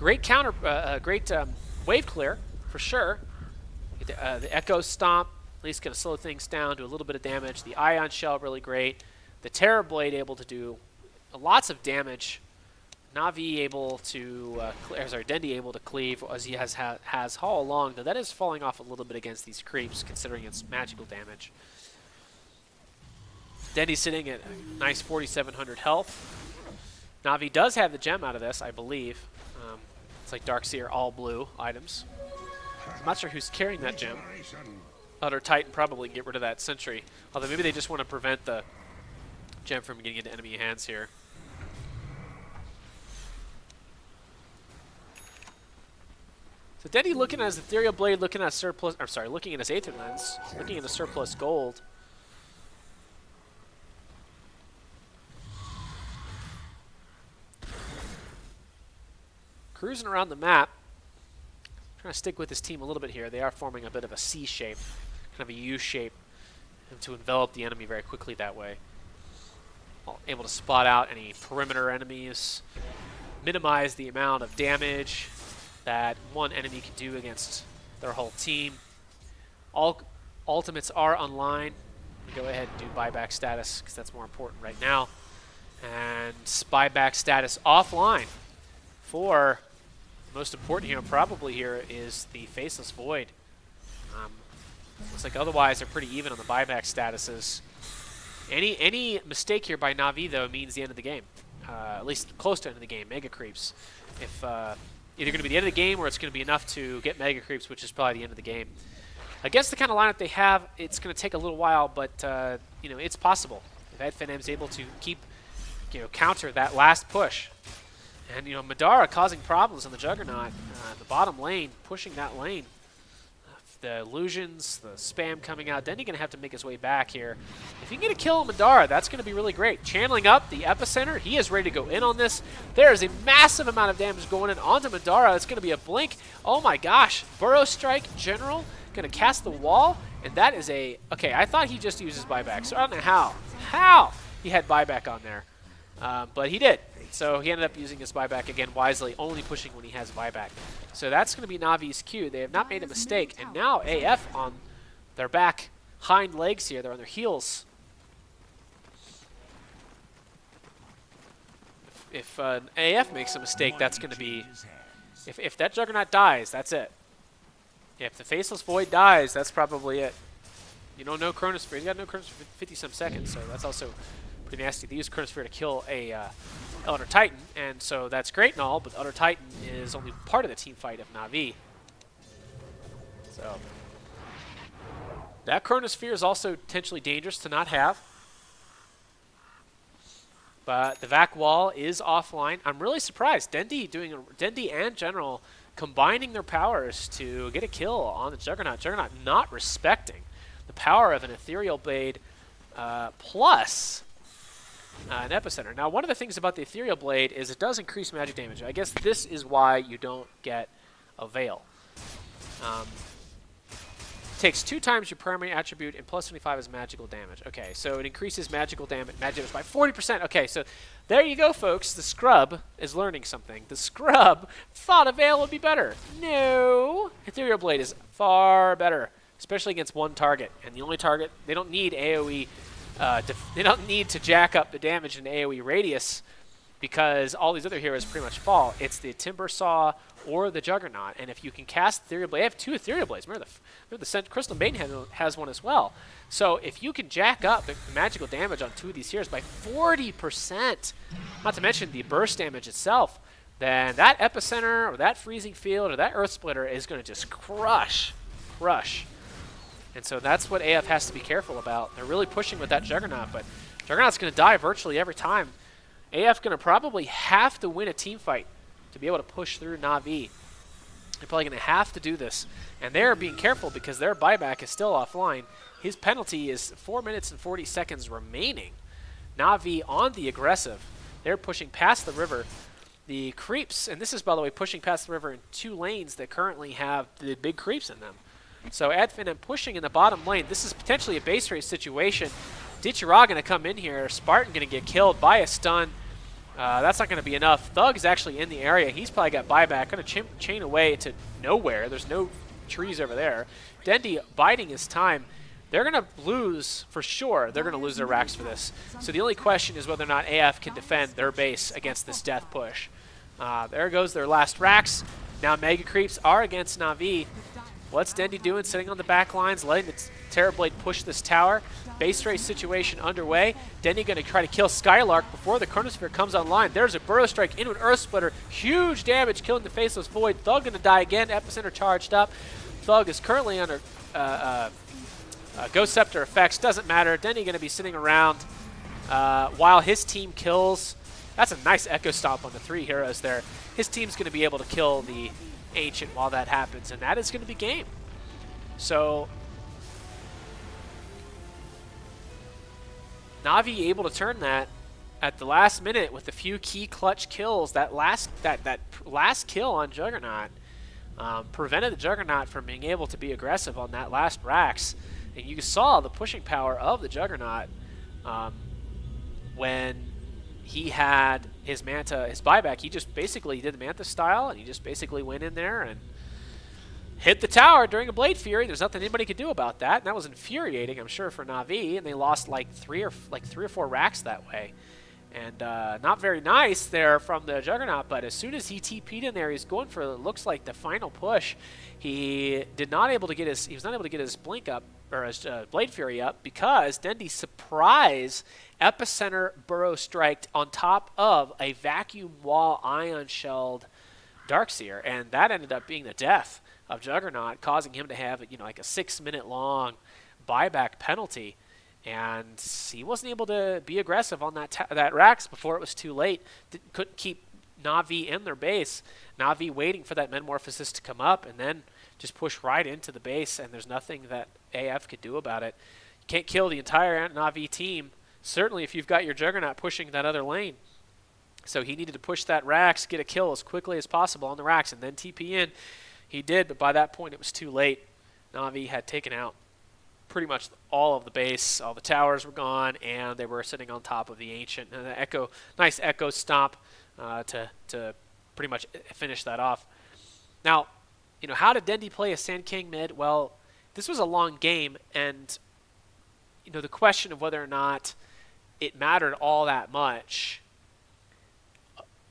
Great counter, great wave clear for sure. The Echo Stomp at least going to slow things down, do a little bit of damage. The Ion Shell really great. The Terror Blade able to do lots of damage. Navi able to, Dendi able to cleave as he has all along. Though that is falling off a little bit against these creeps, considering its magical damage. Dendi sitting at a nice 4,700 health. Navi does have the gem out of this, I believe. It's like Darkseer all blue items. I'm not sure who's carrying that gem. Utter Titan probably get rid of that sentry. Although maybe they just want to prevent the gem from getting into enemy hands here. So Dendi looking at his Ethereal Blade, looking at surplus, I'm sorry, looking at his Aether Lens, looking at the surplus gold. Cruising around the map, trying to stick with his team a little bit here. They are forming a bit of a C shape, kind of a U shape, and to envelop the enemy very quickly that way. Able to spot out any perimeter enemies, minimize the amount of damage that one enemy can do against their whole team. All ultimates are online. We go ahead and do buyback status because that's more important right now. And buyback status offline for the most important here, probably here, is the Faceless Void. Looks like otherwise they're pretty even on the buyback statuses. Any mistake here by Navi, though, means the end of the game. At least close to the end of the game. Mega Creeps. If either going to be the end of the game or it's going to be enough to get Mega Creeps, which is probably the end of the game. Against the kind of lineup they have, it's going to take a little while, but you know, it's possible. If Finem's able to keep, counter that last push. And, Madara causing problems on the Juggernaut. The bottom lane, pushing that lane. The illusions, the spam coming out. Dendi going to have to make his way back here. If he can get a kill on Madara, that's going to be really great. Channeling up the Epicenter. He is ready to go in on this. There is a massive amount of damage going in onto Madara. It's going to be a blink. Oh my gosh. Burrow Strike General going to cast the wall. And that is a... Okay, I thought he just uses buyback. So I don't know how he had buyback on there. But he did. So he ended up using his buyback again wisely, only pushing when he has buyback. So that's going to be Navi's Q. They have not made a mistake. And now AF on their back hind legs here. They're on their heels. If AF makes a mistake, that's going to be... If that Juggernaut dies, that's it. If the Faceless Void dies, that's probably it. No Chronosphere. He's got no Chronosphere for 50-some seconds, so that's also pretty nasty. They use Chronosphere to kill a Utter Titan, and so that's great and all, but Utter Titan is only part of the team fight of Navi. So that Chronosphere is also potentially dangerous to not have. But the Vac Wall is offline. I'm really surprised. Dendi and General combining their powers to get a kill on the Juggernaut. Juggernaut not respecting the power of an Ethereal Blade plus an Epicenter. Now, one of the things about the Ethereal Blade is it does increase magic damage. I guess this is why you don't get a Veil. Takes 2 times your primary attribute and plus 25 is magical damage. Okay, so it increases magic damage by 40%. Okay, so there you go, folks. The Scrub is learning something. The Scrub thought a Veil would be better. No! Ethereal Blade is far better, especially against one target. And the only target, they don't need AoE. They don't need to jack up the damage in AoE radius because all these other heroes pretty much fall. It's the Timber Saw or the Juggernaut, and if you can cast Ethereal Blade, I have 2 Ethereal Blades. Remember the Crystal Maiden has one as well. So if you can jack up the magical damage on 2 of these heroes by 40%, not to mention the burst damage itself, then that Epicenter or that Freezing Field or that Earth Splitter is going to just crush. And so that's what AF has to be careful about. They're really pushing with that Juggernaut, but Juggernaut's going to die virtually every time. AF going to probably have to win a team fight to be able to push through Navi. They're probably going to have to do this. And they're being careful because their buyback is still offline. His penalty is 4 minutes and 40 seconds remaining. Navi on the aggressive. They're pushing past the river. The creeps, and this is, by the way, pushing past the river in 2 lanes that currently have the big creeps in them. So Finem pushing in the bottom lane. This is potentially a base race situation. Ditchera going to come in here. Spartan going to get killed by a stun. That's not going to be enough. Thug is actually in the area. He's probably got buyback. Going to chain away to nowhere. There's no trees over there. Dendi biding his time. They're going to lose for sure. They're going to lose their racks for this. So the only question is whether or not AF can defend their base against this death push. There goes their last racks. Now Mega Creeps are against Na'Vi. What's Dendi doing? Sitting on the back lines, letting the Terrorblade push this tower. Base race situation underway. Dendi going to try to kill Skylark before the Chronosphere comes online. There's a Burrow Strike into an Earth Splitter. Huge damage, killing the Faceless Void. Thug going to die again. Epicenter charged up. Thug is currently under Ghost Scepter effects. Doesn't matter. Dendi going to be sitting around while his team kills. That's a nice Echo Stomp on the 3 heroes there. His team's going to be able to kill the Ancient while that happens, and that is going to be game. So Na'Vi able to turn that at the last minute with a few key clutch kills. That last kill on Juggernaut prevented the Juggernaut from being able to be aggressive on that last Rax. And you saw the pushing power of the Juggernaut when he had his Manta, his buyback. He just basically did the Manta style, and he just basically went in there and hit the tower during a Blade Fury. There's nothing anybody could do about that, and that was infuriating, I'm sure, for Na'Vi, and they lost like three or four racks that way. And not very nice there from the Juggernaut, but as soon as he TP'd in there, he's going for, it looks like, the final push. He was not able to get his blink up, or his Blade Fury up, because Dendi surprise Epicenter Burrow Striked on top of a Vacuum Wall Ion Shelled Darkseer, and that ended up being the death of Juggernaut, causing him to have, like a 6-minute long buyback penalty. And he wasn't able to be aggressive on that Rax before it was too late. Couldn't keep Na'Vi in their base. Na'Vi waiting for that Metamorphosis to come up and then just push right into the base, and there's nothing that AF could do about it. You can't kill the entire Na'Vi team, certainly if you've got your Juggernaut pushing that other lane. So he needed to push that Rax, get a kill as quickly as possible on the Rax, and then TP in. He did, but by that point it was too late. Na'Vi had taken out pretty much all of the base. All the towers were gone, and they were sitting on top of the Ancient. And the nice Echo Stomp to pretty much finish that off. Now, how did Dendi play a Sand King mid? Well, this was a long game, and the question of whether or not it mattered all that much,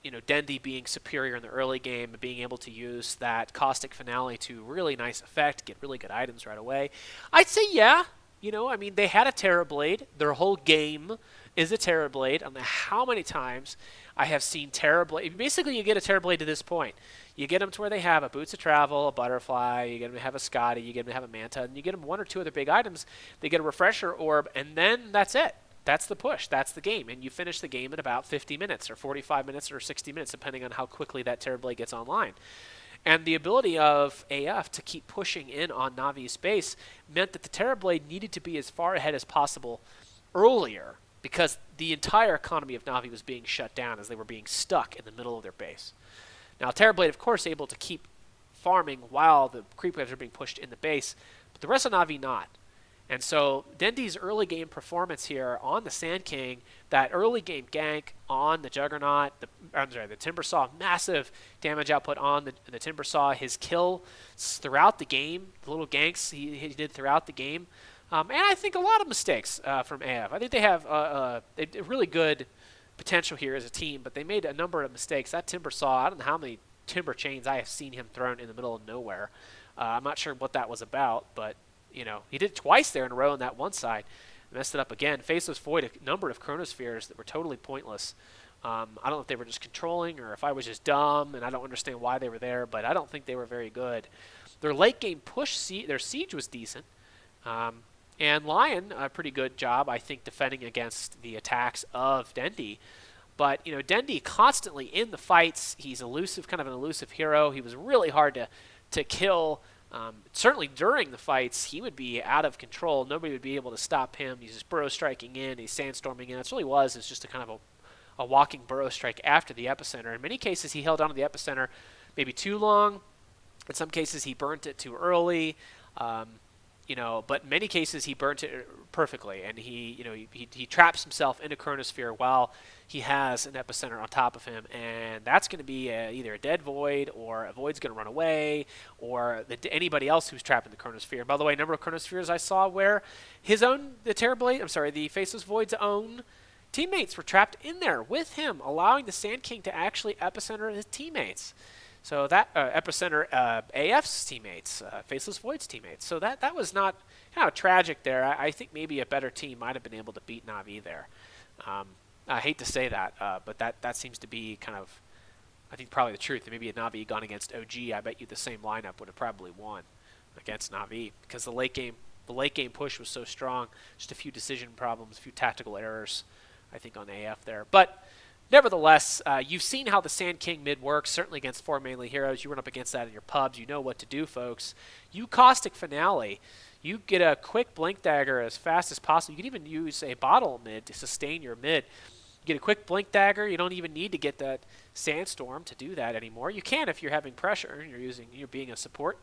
Dendi being superior in the early game and being able to use that Caustic Finale to really nice effect, get really good items right away. I'd say, yeah. They had a Terrorblade. Their whole game is a Terrorblade. I don't know how many times I have seen Terrorblade. Basically, you get a Terrorblade to this point. You get them to where they have a Boots of Travel, a Butterfly, you get them to have a Scotty, you get them to have a Manta, and you get them one or two other big items. They get a Refresher Orb, and then that's it. That's the push. That's the game. And you finish the game in about 50 minutes or 45 minutes or 60 minutes, depending on how quickly that Terrorblade gets online. And the ability of AF to keep pushing in on Navi's base meant that the Terrorblade needed to be as far ahead as possible earlier, because the entire economy of Na'Vi was being shut down as they were being stuck in the middle of their base. Now, Terrorblade, of course, able to keep farming while the creep waves are being pushed in the base, but the rest of Na'Vi not. And so Dendi's early game performance here on the Sand King, that early game gank on the Juggernaut, the Timbersaw, massive damage output on the Timbersaw, his kill throughout the game, the little ganks he did throughout the game, and I think a lot of mistakes from AF. I think they have a really good potential here as a team, but they made a number of mistakes. That Timbersaw, I don't know how many Timber Chains I have seen him thrown in the middle of nowhere. I'm not sure what that was about, but he did it twice there in a row on that one side. Messed it up again. Faceless Void, a number of Chronospheres that were totally pointless. I don't know if they were just controlling or if I was just dumb, and I don't understand why they were there, but I don't think they were very good. Their late game push, their siege was decent. And Lion, a pretty good job, I think, defending against the attacks of Dendi. But, Dendi constantly in the fights. He's elusive, kind of an elusive hero. He was really hard to kill. Certainly during the fights, he would be out of control. Nobody would be able to stop him. He's just burrow striking in. He's sandstorming in. That's really was. It's just a kind of a walking burrow strike after the epicenter. In many cases, he held on to the epicenter maybe too long. In some cases, he burnt it too early. But in many cases he burnt it perfectly, and he traps himself in a chronosphere while he has an epicenter on top of him, and that's going to be either a dead void, or a void's going to run away, or anybody else who's trapped in the chronosphere. By the way, a number of chronospheres I saw where the Faceless Void's own teammates were trapped in there with him, allowing the Sand King to actually epicenter his teammates. So that epicenter AF's teammates, Faceless Void's teammates. So that was not kind of tragic there. I think maybe a better team might have been able to beat Na'Vi there. I hate to say that, but that seems to be kind of, I think, probably the truth. Maybe had Na'Vi gone against OG, I bet you the same lineup would have probably won against Na'Vi, because the late game push was so strong. Just a few decision problems, a few tactical errors, I think, on AF there. But nevertheless, you've seen how the Sand King mid works, certainly against 4 mainly heroes. You run up against that in your pubs. You know what to do, folks. You Caustic Finale. You get a quick Blink Dagger as fast as possible. You can even use a bottle mid to sustain your mid. You get a quick Blink Dagger. You don't even need to get that Sandstorm to do that anymore. You can if you're having pressure and you're being a support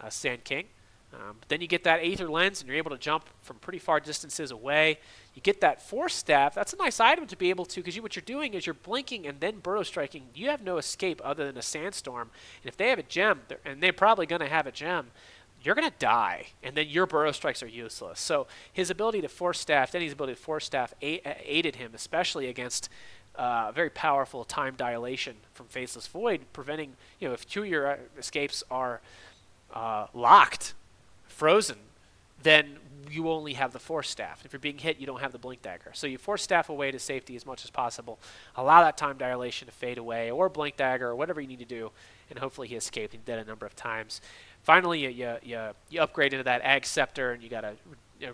Sand King. But then you get that Aether Lens, and you're able to jump from pretty far distances away. You get that Force Staff. That's a nice item to be able to, because what you're doing is you're blinking and then burrow striking. You have no escape other than a Sandstorm. And if they have a gem, and they're probably going to have a gem, you're going to die, and then your burrow strikes are useless. So his ability to Force Staff, Denny's ability to Force Staff aided him, especially against very powerful time dilation from Faceless Void, preventing, if 2 of your escapes are locked, frozen, then you only have the Force Staff. If you're being hit, you don't have the Blink Dagger. So you Force Staff away to safety as much as possible. Allow that time dilation to fade away, or Blink Dagger, or whatever you need to do, and hopefully he escaped. He did a number of times. Finally, you upgrade into that Ag Scepter, and you got a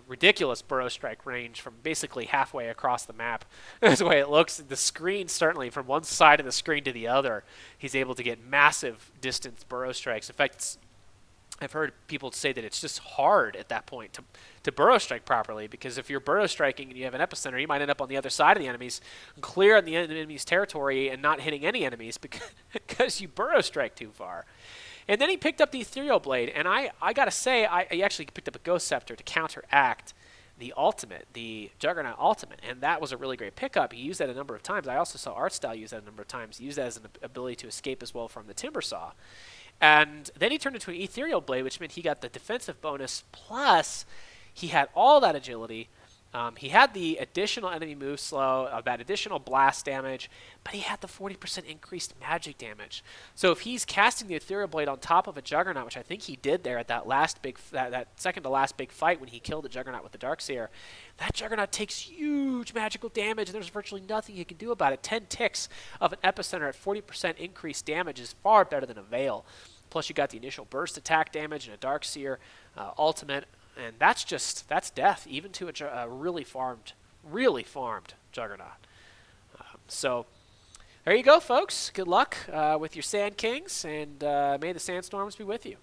ridiculous burrow strike range from basically halfway across the map. That's the way it looks. The screen, certainly, from one side of the screen to the other, he's able to get massive distance burrow strikes. In fact, I've heard people say that it's just hard at that point to burrow strike properly, because if you're burrow striking and you have an epicenter, you might end up on the other side of the enemies, clear the enemy's territory and not hitting any enemies because you burrow strike too far. And then he picked up the Ethereal Blade, and I got to say, he actually picked up a Ghost Scepter to counteract the ultimate, the Juggernaut ultimate, and that was a really great pickup. He used that a number of times. I also saw Artstyle use that a number of times. He used that as an ability to escape as well from the Timbersaw. And then he turned into an Ethereal Blade, which meant he got the defensive bonus, plus he had all that agility. He had the additional enemy move slow, that additional blast damage, but he had the 40% increased magic damage. So if he's casting the Ethereal Blade on top of a Juggernaut, which I think he did there at that that second to last big fight when he killed the Juggernaut with the Darkseer, that Juggernaut takes huge magical damage, and there's virtually nothing he can do about it. 10 ticks of an Epicenter at 40% increased damage is far better than a Veil. Plus you got the initial burst attack damage and a Darkseer ultimate. And that's death, even to a really farmed Juggernaut. So there you go, folks. Good luck with your Sand Kings, and may the Sandstorms be with you.